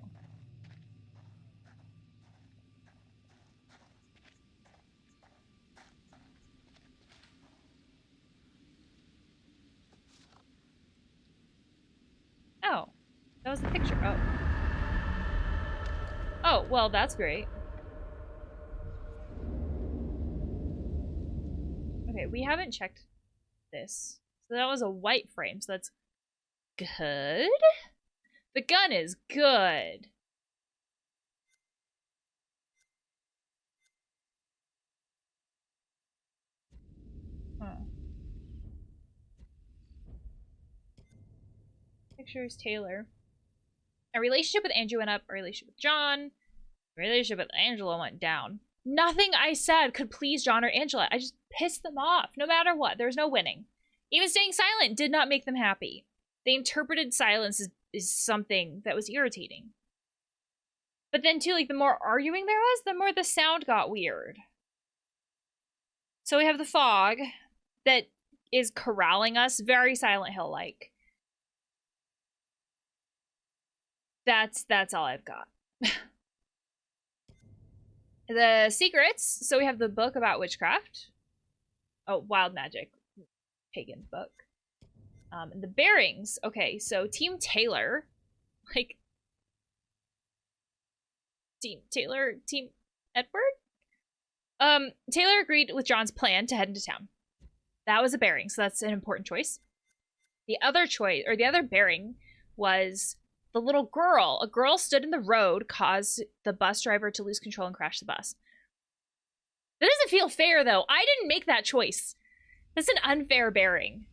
Oh, that was the picture. Oh. Oh, well, that's great. Okay, we haven't checked this. So that was a white frame, so that's good. The gun is good. Huh. Pictures, Taylor. A relationship with Andrew went up. A relationship with John. A relationship with Angela went down. Nothing I said could please John or Angela. I just pissed them off. No matter what. There was no winning. Even staying silent did not make them happy. They interpreted silence as something that was irritating. But then too, like, the more arguing there was, the more the sound got weird. So we have the fog that is corralling us, very Silent Hill-like. That's all I've got. The secrets. So we have the book about witchcraft. Oh, wild magic. Pagan book. And the bearings. Okay, so Team Taylor. Like, Team Taylor, Team Edward? Taylor agreed with John's plan to head into town. That was a bearing, so that's an important choice. The other choice, or the other bearing, was the little girl. A girl stood in the road, caused the bus driver to lose control and crash the bus. That doesn't feel fair, though. I didn't make that choice. That's an unfair bearing.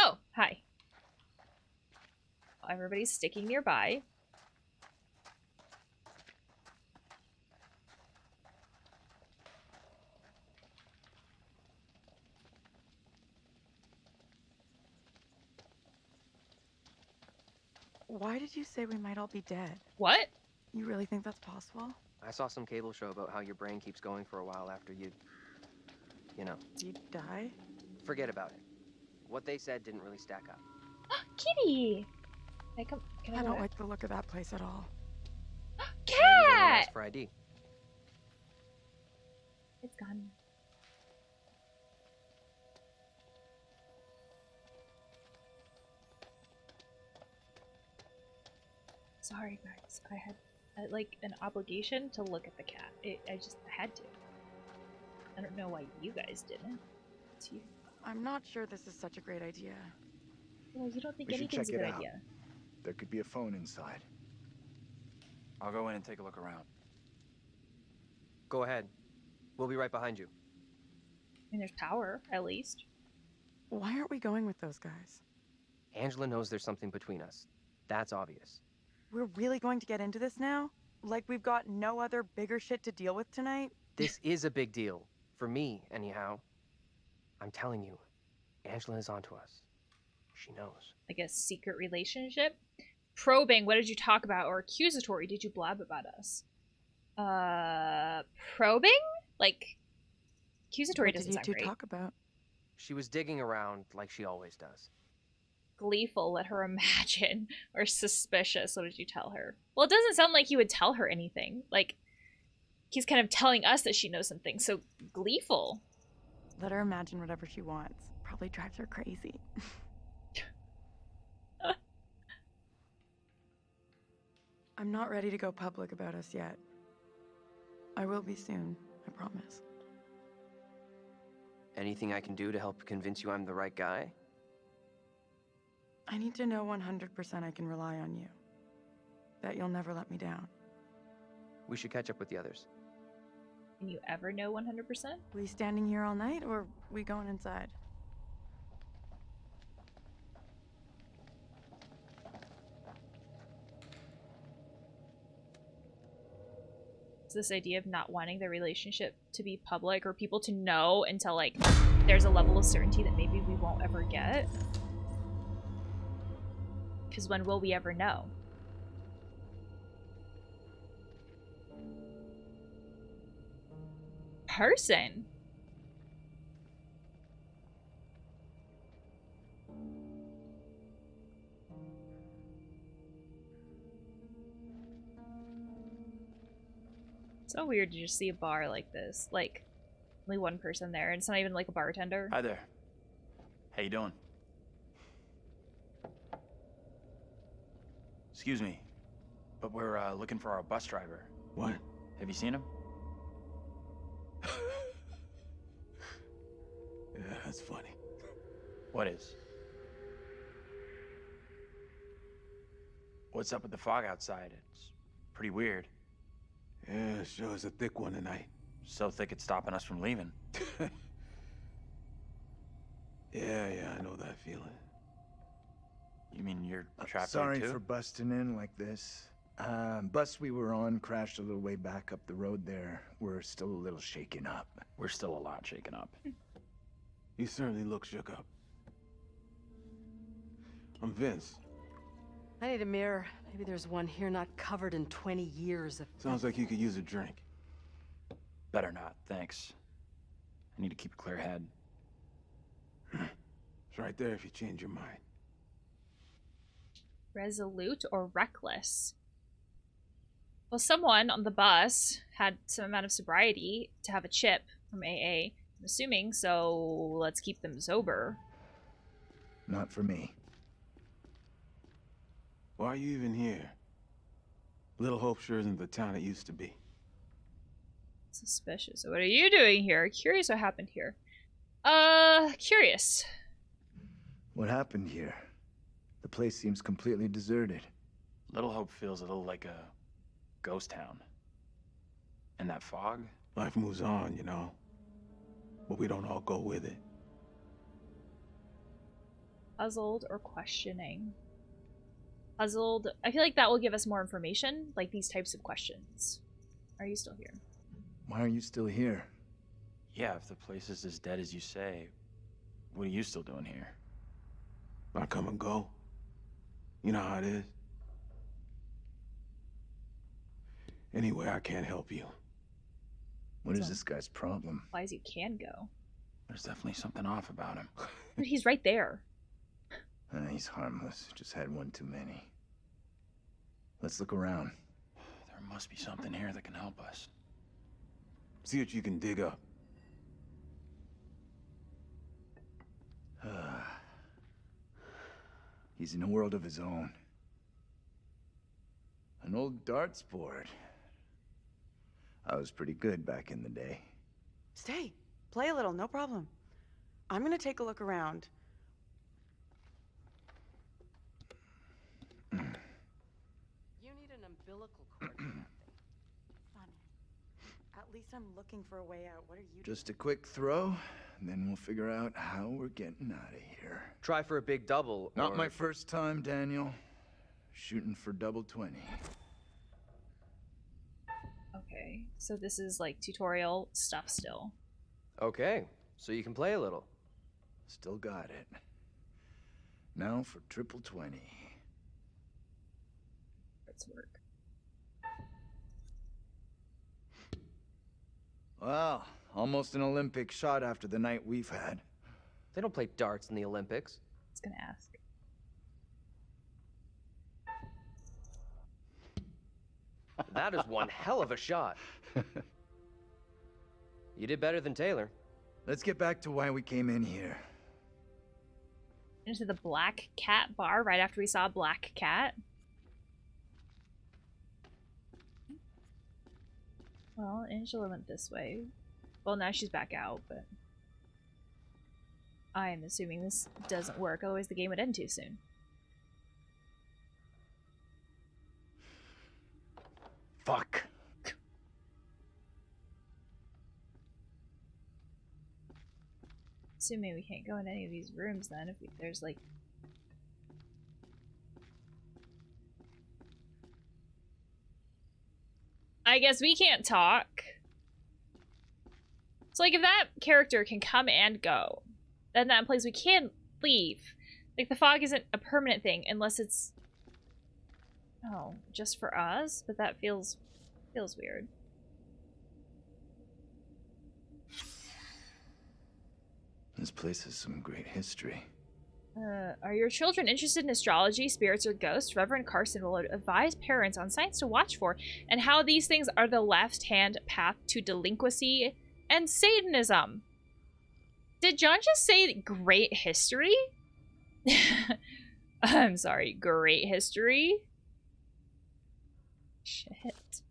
Oh, hi. Everybody's sticking nearby. Why did you say we might all be dead? What? You really think that's possible? I saw some cable show about how your brain keeps going for a while after you know. You die? Forget about it. What they said didn't really stack up. Kitty! Can I don't like the look of that place at all. Cat! For ID. It's gone. Sorry, guys. I had like an obligation to look at the cat. I just had to. I don't know why you guys didn't. It's you. I'm not sure this is such a great idea. Well, you don't think We should anything's a check good it out. idea. There could be a phone inside. I'll go in and take a look around. Go ahead. We'll be right behind you. I mean, there's power, at least. Why aren't we going with those guys? Angela knows there's something between us. That's obvious. We're really going to get into this now? Like we've got no other bigger shit to deal with tonight? This is a big deal. For me, anyhow. I'm telling you, Angela is onto us. She knows. Like a secret relationship? Probing, what did you talk about? Or accusatory, did you blab about us? Probing? Like, accusatory doesn't sound great. What did you two talk about? She was digging around like she always does. Gleeful, let her imagine. Or suspicious, what did you tell her? Well, it doesn't sound like you would tell her anything. Like, he's kind of telling us that she knows something, so gleeful. Let her imagine whatever she wants. Probably drives her crazy. I'm not ready to go public about us yet. I will be soon, I promise. Anything I can do to help convince you I'm the right guy? I need to know 100% I can rely on you. That you'll never let me down. We should catch up with the others. Can you ever know 100%? We standing here all night, or we going inside? It's this idea of not wanting the relationship to be public or people to know until, like, there's a level of certainty that maybe we won't ever get. Because when will we ever know? Person? So weird to just see a bar like this. Like, only one person there, and it's not even like a bartender. Hi there. How you doing? Excuse me, but we're looking for our bus driver. What? Have you seen him? Yeah, that's funny. What is? What's up with the fog outside? It's pretty weird. Yeah, sure is a thick one tonight. So thick it's stopping us from leaving. Yeah, I know that feeling. You mean you're trapped Sorry there too? for busting in like this. Bus we were on crashed a little way back up the road there. We're still a little shaken up. We're still a lot shaken up. You certainly look shook up. I'm Vince. I need a mirror. Maybe there's one here not covered in 20 years of... Sounds like you could use a drink. Better not, thanks. I need to keep a clear head. It's right there if you change your mind. Resolute or reckless? Well, someone on the bus had some amount of sobriety to have a chip from AA, I'm assuming, so let's keep them sober. Not for me. Why are you even here? Little Hope sure isn't the town it used to be. Suspicious. So what are you doing here? Curious what happened here. Curious. What happened here? The place seems completely deserted. Little Hope feels a little like a ghost town. And that fog? Life moves on, you know. But we don't all go with it. Puzzled or questioning? Puzzled. I feel like that will give us more information, like these types of questions. Are you still here? Why are you still here? Yeah, if the place is as dead as you say, what are you still doing here? I come and go. You know how it is. Anyway, I can't help you. What is this guy's problem? Implies you can go. There's definitely something off about him. But he's right there. He's harmless. Just had one too many. Let's look around. There must be something here that can help us. See what you can dig up. He's in a world of his own. An old darts board. I was pretty good back in the day. Stay. Play a little, no problem. I'm gonna take a look around. You need an umbilical cord for that thing. Fun. At least I'm looking for a way out. What are you Just a quick throw, and then we'll figure out how we're getting out of here. Try for a big double. Not or... my first time, Daniel. Shooting for double 20. Okay, so this is like tutorial stuff still. Okay, so you can play a little. Still got it. Now for triple 20. Let's work. Well, almost an Olympic shot after the night we've had. They don't play darts in the Olympics. I was gonna ask. That is one hell of a shot. You did better than Taylor. Let's get back to why we came in here. Into the Black Cat bar right after we saw Black Cat. Well, Angela went this way. Well, now she's back out, but I am assuming this doesn't work, otherwise the game would end too soon. Fuck. Assuming we can't go in any of these rooms then, if there's like... I guess we can't talk. So like if that character can come and go, then that implies we can leave. Like the fog isn't a permanent thing unless it's... Oh, just for us? But that feels weird. This place has some great history. Are your children interested in astrology, spirits, or ghosts? Reverend Carson will advise parents on signs to watch for and how these things are the left-hand path to delinquency and Satanism. Did John just say great history? I'm sorry, great history? Shit.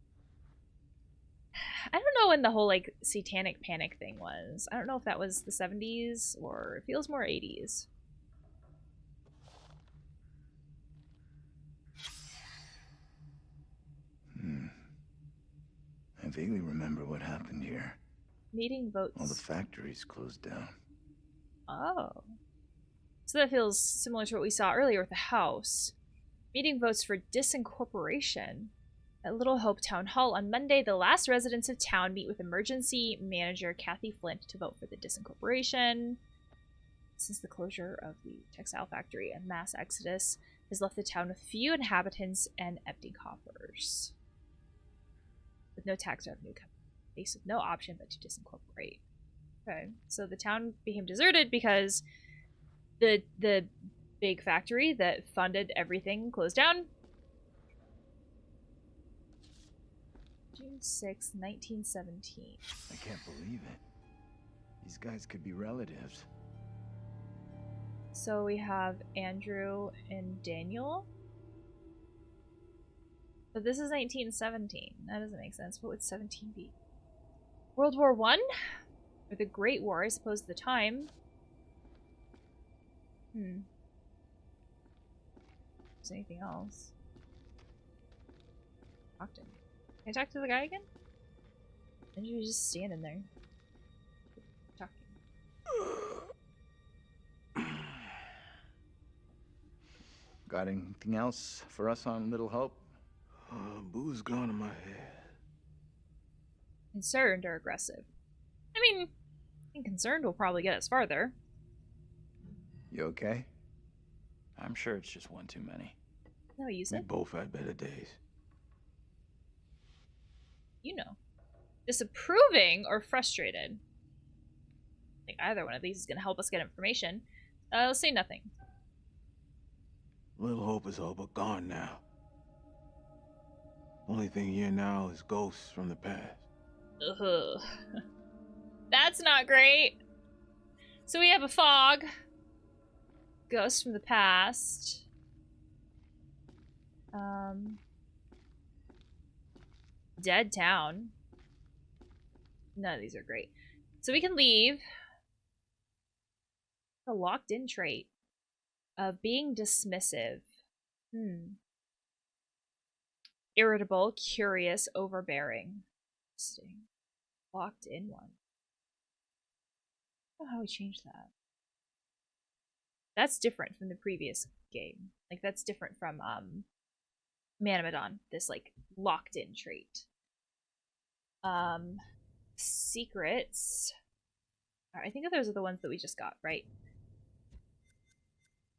I don't know when the whole, like, satanic panic thing was. I don't know if that was the 70s or it feels more 80s. vaguely remember what happened here. Meeting votes. All the factories closed down. Oh. So that feels similar to what we saw earlier with the house. Meeting votes for disincorporation. At Little Hope Town Hall on Monday, the last residents of town meet with emergency manager Kathy Flint to vote for the disincorporation. Since the closure of the textile factory, a mass exodus has left the town with few inhabitants and empty coffers. With no tax revenue coming, faced with no option but to disincorporate. Okay, so the town became deserted because the big factory that funded everything closed down. June 6th, 1917. I can't believe it. These guys could be relatives. So we have Andrew and Daniel. But this is 1917. That doesn't make sense. What would 17 be? World War I? Or the Great War, I suppose, at the time. Is anything else? Talk to him. Can I talk to the guy again? And you just standing there. Talking. Got anything else for us on Little Hope? Boo's gone in my head. Concerned or aggressive? I mean, I think concerned will probably get us farther. You okay? I'm sure it's just one too many. No, you said. We both had better days. You know. Disapproving or frustrated? I think either one of these is going to help us get information. Let's say nothing. Little Hope is all but gone now. Only thing here now is ghosts from the past. Ugh. That's not great. So we have a fog. Ghosts from the past. Dead town. None of these are great. So we can leave. A locked-in trait of being dismissive. Irritable, curious, overbearing. Interesting. Locked in one. I don't know how we change that. That's different from the previous game. Like, that's different from Manamadon, this like locked in trait. Secrets. I think that those are the ones that we just got, right?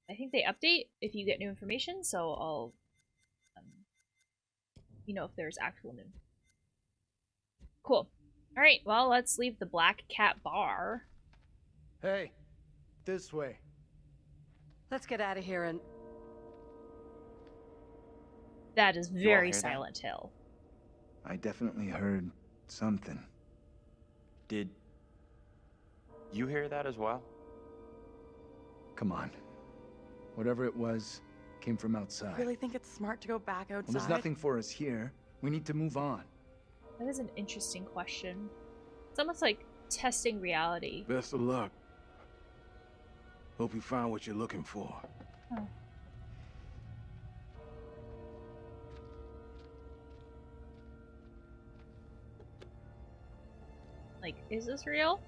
I think they update if you get new information, so I'll you know if there's actual new. Cool. Alright, well, let's leave the Black Cat Bar. Hey, this way. Let's get out of here and... That is very Silent Hill. I definitely heard something. Did you hear that as well? Come on. Whatever it was came from outside. I really think it's smart to go back outside. Well, there's nothing for us here. We need to move on. That is an interesting question. It's almost like testing reality. Best of luck. Hope you find what you're looking for. Oh. Like, is this real?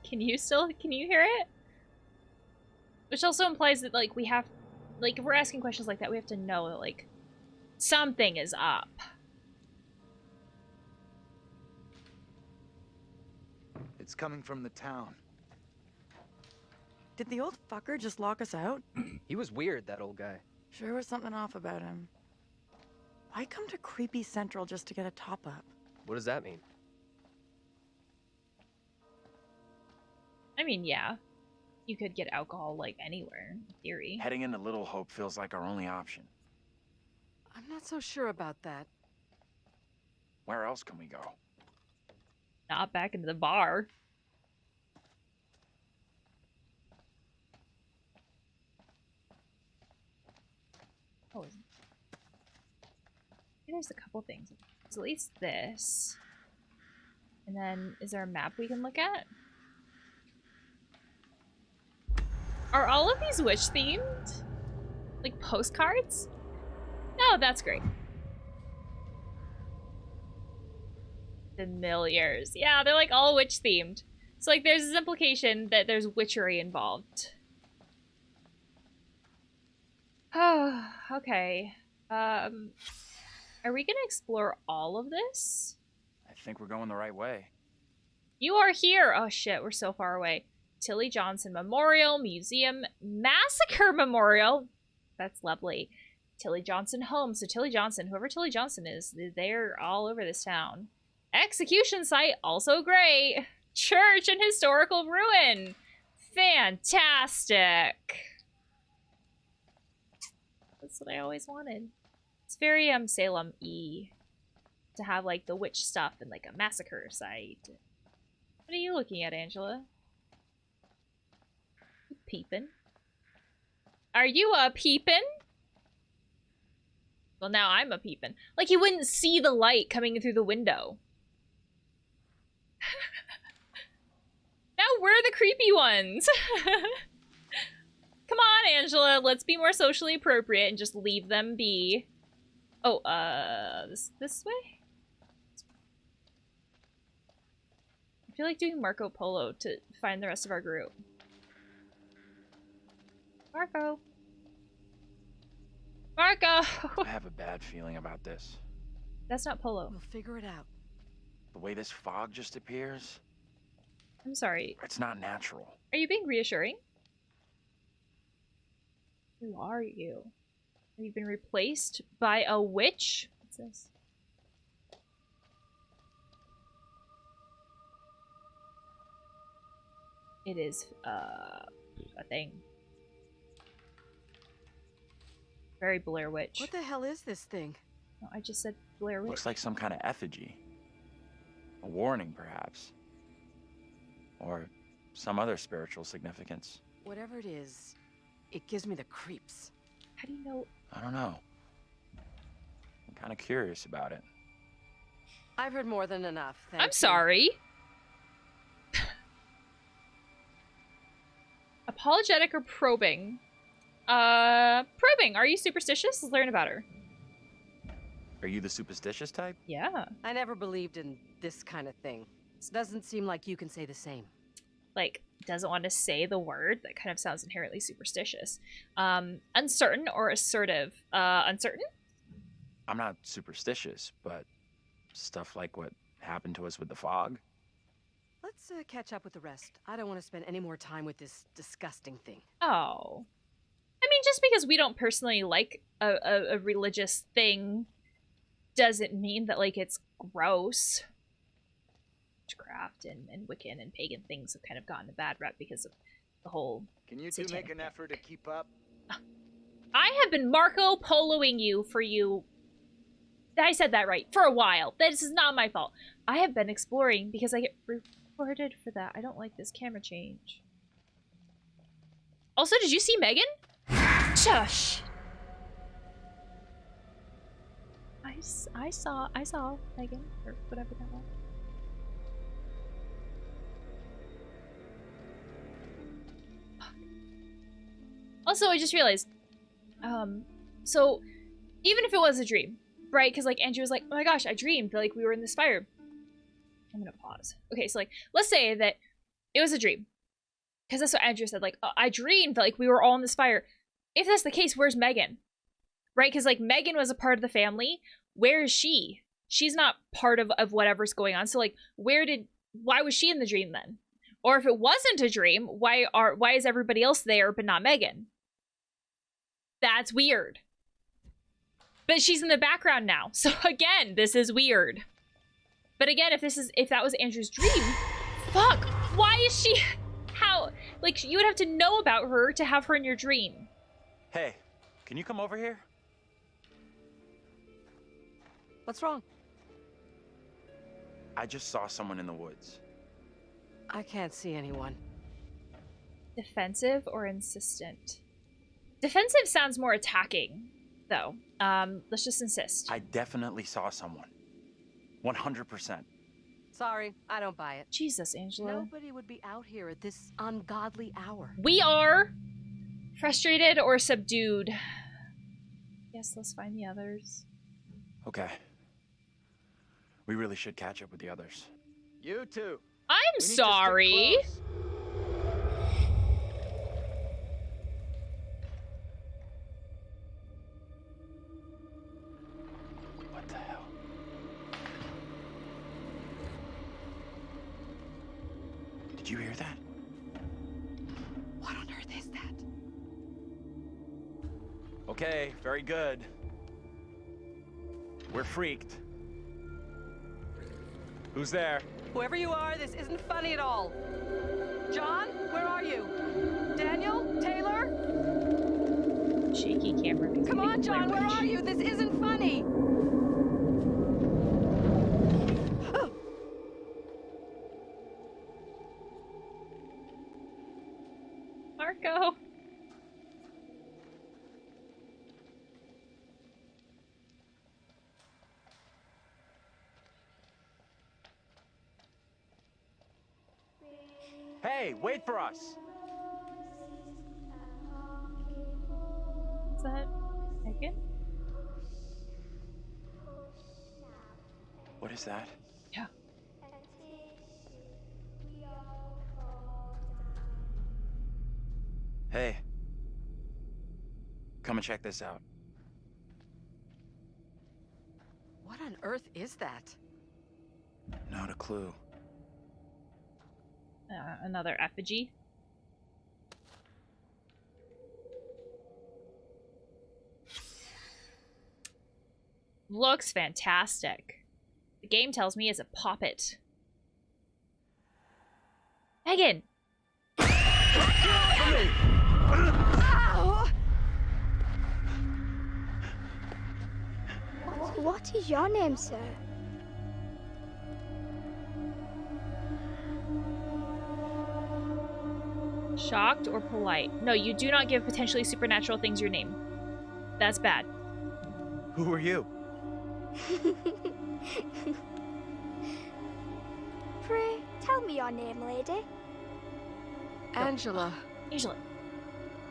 Can you hear it? Which also implies that, like, we have, like, if we're asking questions like that, we have to know that, like, something is up. It's coming from the town. Did the old fucker just lock us out? He was weird, that old guy. Sure was something off about him. Why come to Creepy Central just to get a top-up? What does that mean? I mean, yeah. You could get alcohol, like, anywhere, in theory. Heading into Little Hope feels like our only option. I'm not so sure about that. Where else can we go? Not back into the bar. Oh, there's a couple things. So at least this. And then, is there a map we can look at? Are all of these witch themed? Like postcards? No, that's great. Familiars. Yeah, they're like all witch themed. So like there's this implication that there's witchery involved. Oh, okay. Are we gonna explore all of this? I think we're going the right way. You are here! Oh shit, we're so far away. Tilly Johnson Memorial, Museum, Massacre Memorial. That's lovely. Tilly Johnson Home. So Tilly Johnson, whoever Tilly Johnson is, they're all over this town. Execution site, also great. Church and historical ruin. Fantastic. That's what I always wanted. It's very Salem-y to have like the witch stuff and like a massacre site. What are you looking at, Angela? You peeping? Are you a peeping? Well, now I'm a peeping. Like you wouldn't see the light coming through the window. Now we're the creepy ones. Come on, Angela. Let's be more socially appropriate and just leave them be. Oh, this way? I feel like doing Marco Polo to find the rest of our group. Marco. Marco! I have a bad feeling about this. That's not Polo. We'll figure it out. The way this fog just appears, I'm sorry. it's not natural. Are you being reassuring? Who are you? Have you been replaced by a witch? What's this? It is, a thing. Very Blair Witch. What the hell is this thing? No, I just said Blair Witch. Looks like some kind of effigy. A warning, perhaps. Or some other spiritual significance. Whatever it is, it gives me the creeps. How do you know? I don't know. I'm kind of curious about it. I've heard more than enough. Thank I'm you. sorry. Apologetic or probing? Probing. Are you superstitious? Let's learn about her. Are you the superstitious type? Yeah. I never believed in this kind of thing. It doesn't seem like you can say the same. Like, doesn't want to say the word. That kind of sounds inherently superstitious. Uncertain or assertive? Uncertain? I'm not superstitious, but stuff like what happened to us with the fog. Let's catch up with the rest. I don't want to spend any more time with this disgusting thing. Oh. I mean, just because we don't personally like a religious thing doesn't mean that, like, it's gross. Witchcraft and Wiccan and pagan things have kind of gotten a bad rep because of the whole Can you two make an effort to keep up? I have been Marco Poloing you for you. I said that right. For a while. This is not my fault. I have been exploring because I get reported for that. I don't like this camera change. Also, did you see Megan? Shush. I saw Megan, or whatever that was. Also, I just realized, so even if it was a dream, right? Because like Andrew was like, oh my gosh, I dreamed that like we were in this fire. I'm gonna pause. Okay, so like, let's say that it was a dream. Because that's what Andrew said, like, I dreamed that like we were all in this fire. If that's the case, where's Megan? Right? Because like Megan was a part of the family. Where is she? She's not part of whatever's going on. So like, why was she in the dream then? Or if it wasn't a dream, why is everybody else there but not Megan? That's weird. But she's in the background now. So again, this is weird. But again, if that was Andrew's dream, fuck, why is she, how, like, you would have to know about her to have her in your dream. Hey, can you come over here? What's wrong? I just saw someone in the woods. I can't see anyone. Defensive or insistent? Defensive sounds more attacking, though. Let's just insist. I definitely saw someone. 100%. Sorry, I don't buy it. Jesus, Angela. Nobody would be out here at this ungodly hour. We are frustrated or subdued. Yes, let's find the others. Okay. We really should catch up with the others. You too. I'm We need to stick sorry. close. What the hell? Did you hear that? What on earth is that? Okay, very good. We're freaked. Who's there? Whoever you are, this isn't funny at all. John, where are you? Daniel? Taylor? Shaky camera. Come on, John, where are you? This isn't funny. Marco. Hey, wait for us! Is that Megan? What is that? Yeah. Hey. Come and check this out. What on earth is that? Not a clue. Another effigy. Looks fantastic. The game tells me it's a poppet. Megan! What is your name, sir? Shocked or polite? No, you do not give potentially supernatural things your name. That's bad. Who are you? Pray, tell me your name, lady. Angela. Angela.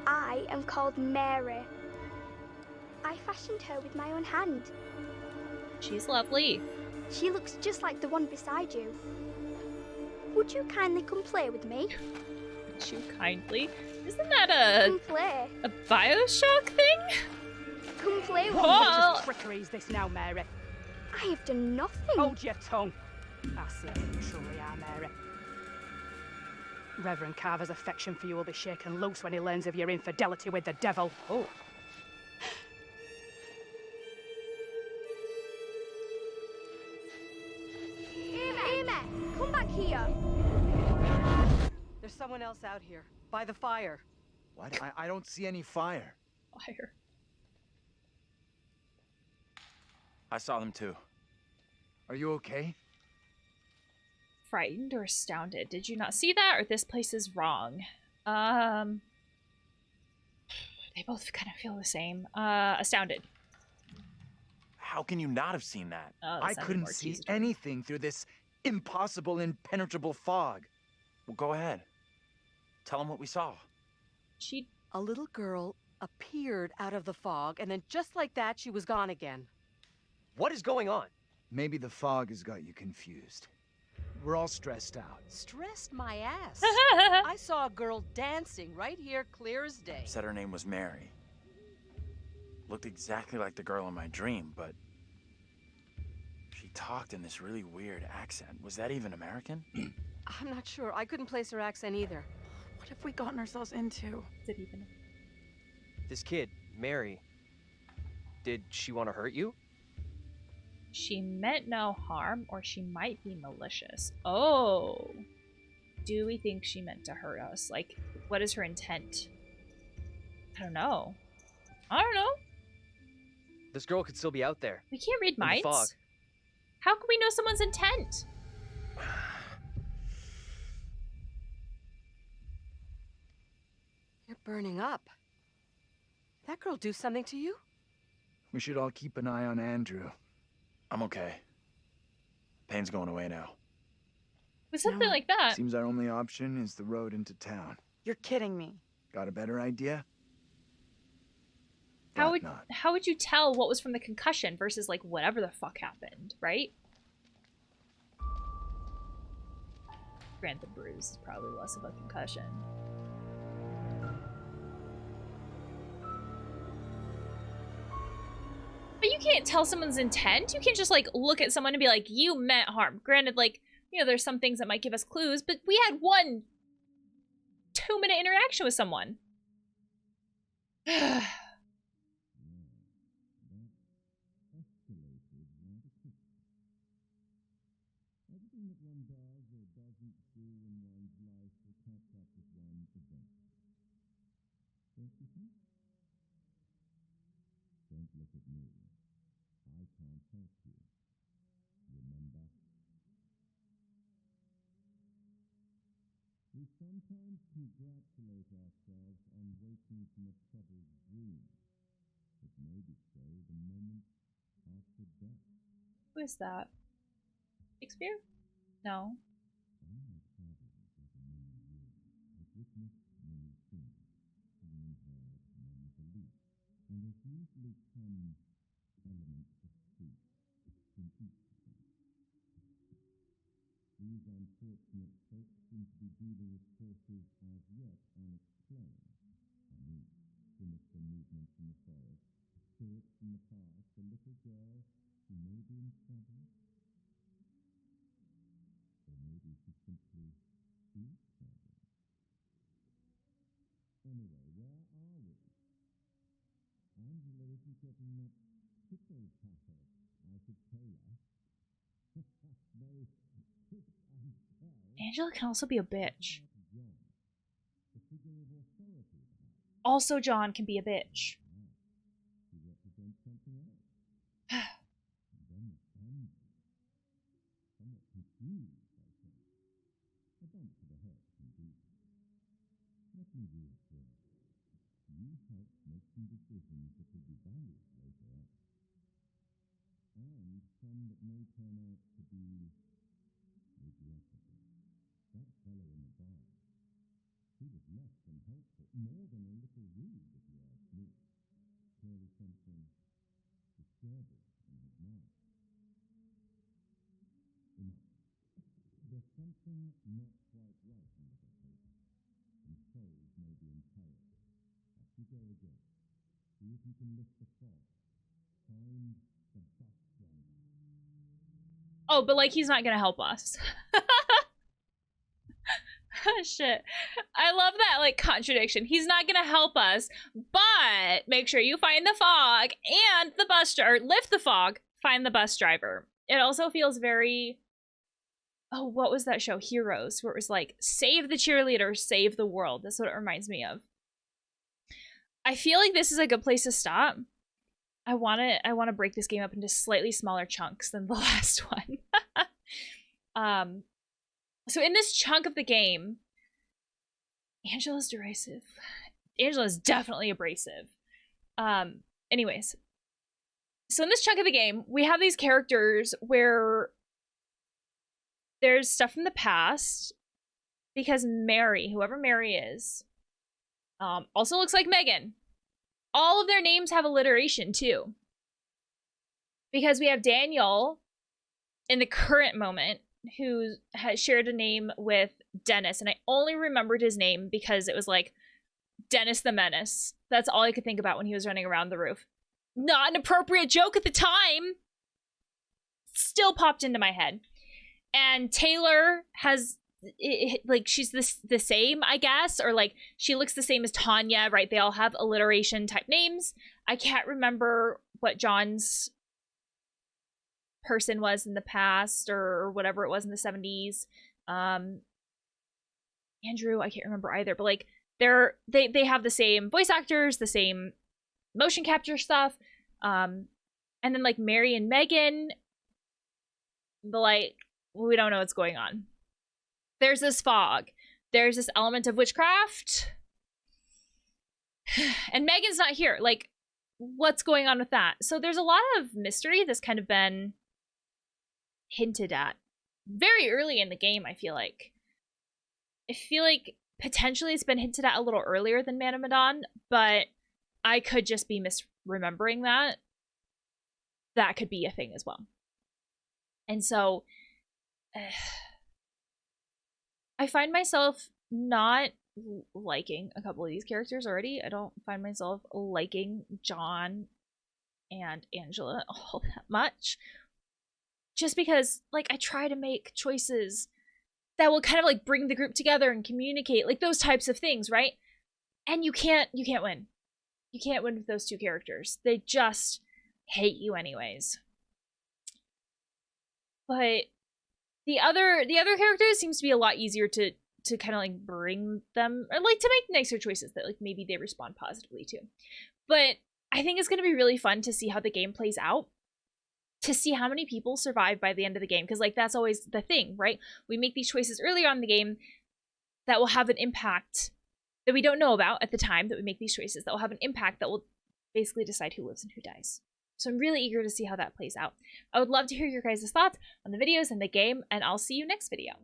I am called Mary. I fashioned her with my own hand. She's lovely. She looks just like the one beside you. Would you kindly come play with me? Would you kindly? Isn't that Come play. a Bioshock thing? Come play with Whoa. me. Trickery is this now, Mary? I have done nothing. Hold your tongue. I see you truly are, Mary. Reverend Carver's affection for you will be shaken loose when he learns of your infidelity with the devil. Oh. Amy, come back here. There's someone else out here, by the fire. What? I don't see any fire. Fire. I saw them too. Are you okay? Frightened or astounded? Did you not see that? Or this place is wrong? They both kind of feel the same. Astounded. How can you not have seen that? Oh, I couldn't see anything through this impossible, impenetrable fog. Well, go ahead. Tell them what we saw. A little girl appeared out of the fog, and then just like that, she was gone again. What is going on? Maybe the fog has got you confused. We're all stressed out. Stressed my ass. I saw a girl dancing right here, clear as day. Said her name was Mary. Looked exactly like the girl in my dream, but she talked in this really weird accent. Was that even American? I'm not sure. I couldn't place her accent either. What have we gotten ourselves into? Is it even? This kid, Mary, did she want to hurt you? She meant no harm, or she might be malicious. Oh. Do we think she meant to hurt us? Like, what is her intent? I don't know. I don't know. This girl could still be out there. We can't read in the minds. fog. How can we know someone's intent? You're burning up. That girl do something to you? We should all keep an eye on Andrew. I'm okay. Pain's going away now. With something like that. Seems our only option is the road into town. You're kidding me. Got a better idea? How would you tell what was from the concussion versus like whatever the fuck happened, right? Granted, bruise is probably less of a concussion. But you can't tell someone's intent. You can't just, like, look at someone and be like, you meant harm. Granted, like, you know, there's some things that might give us clues, but we had 1 2-minute interaction with someone. Don't look at me. I can't help you. Remember? We sometimes congratulate ourselves on waking from a troubled dream. It may be so the moment after death. Who is that? Shakespeare? No. Unlike travelers over many years, I've witnessed many things, seen and heard many beliefs, and there's usually come elements of truth in each of them. These unfortunate folks seem to be dealing with forces as yet unexplained. I mean, sinister movements in the forest, spirits from the past, a little girl who may be in trouble. Or maybe she simply is trouble. Anyway, where are we? Angela isn't getting much pickle patter out of Taylor. No, kick and tell. Angela can also be a bitch. John, the figure of authority, perhaps. Also, John can be a bitch. He represents something else. And then the family. Somewhat confused, I think. A bump to the head, indeed. Let me reassure you. You helped make some decisions that will be valued later on. And some that may turn out to be regrettable. That fellow in the bar, he was less than helpful, more than a little rude, if you ask me. Clearly something disturbing in his mind. Enough. There's something not quite right in the hope, and souls may be in peril. Off you go again. See if you can lift the fog. Find the bus driver. Oh, but, like, he's not gonna help us. Shit. I love that, like, contradiction. He's not gonna help us, but make sure you find the fog and the bus driver. Lift the fog, find the bus driver. It also feels very... Oh, what was that show? Heroes, where it was like, save the cheerleader, save the world. That's what it reminds me of. I feel like this is a good place to stop. I want to break this game up into slightly smaller chunks than the last one. So in this chunk of the game, Angela's derisive. Angela's definitely abrasive. Anyways. So in this chunk of the game, we have these characters where there's stuff from the past because Mary, whoever Mary is, also looks like Megan. All of their names have alliteration too. Because we have Daniel in the current moment who has shared a name with Dennis, and I only remembered his name because it was like Dennis the Menace. That's all I could think about when he was running around the roof. Not an appropriate joke at the time. Still popped into my head. And Taylor has, like, she's the same, I guess, or like she looks the same as Tanya, right? They all have alliteration type names. I can't remember what John's person was in the past or whatever it was in the 70s. Andrew, I can't remember either, but like they have the same voice actors, the same motion capture stuff. And then like Mary and Megan, but like we don't know what's going on. There's this fog. There's this element of witchcraft. And Megan's not here. Like, what's going on with that? So there's a lot of mystery that's kind of been hinted at very early in the game, I feel like. I feel like potentially it's been hinted at a little earlier than Man of Medan, but I could just be misremembering that. That could be a thing as well. And so I find myself not liking a couple of these characters already. I don't find myself liking John and Angela all that much. Just because, like, I try to make choices that will kind of like bring the group together and communicate, like those types of things, right? And you can't win. You can't win with those two characters. They just hate you anyways. But the other characters seems to be a lot easier to kind of like bring them, or like to make nicer choices that like maybe they respond positively to. But I think it's going to be really fun to see how the game plays out, to see how many people survive by the end of the game, because like that's always the thing, right? We make these choices earlier on in the game that will have an impact that we don't know about at the time that we make these choices, that will have an impact that will basically decide who lives and who dies. So I'm really eager to see how that plays out. I would love to hear your guys' thoughts on the videos and the game, and I'll see you next video.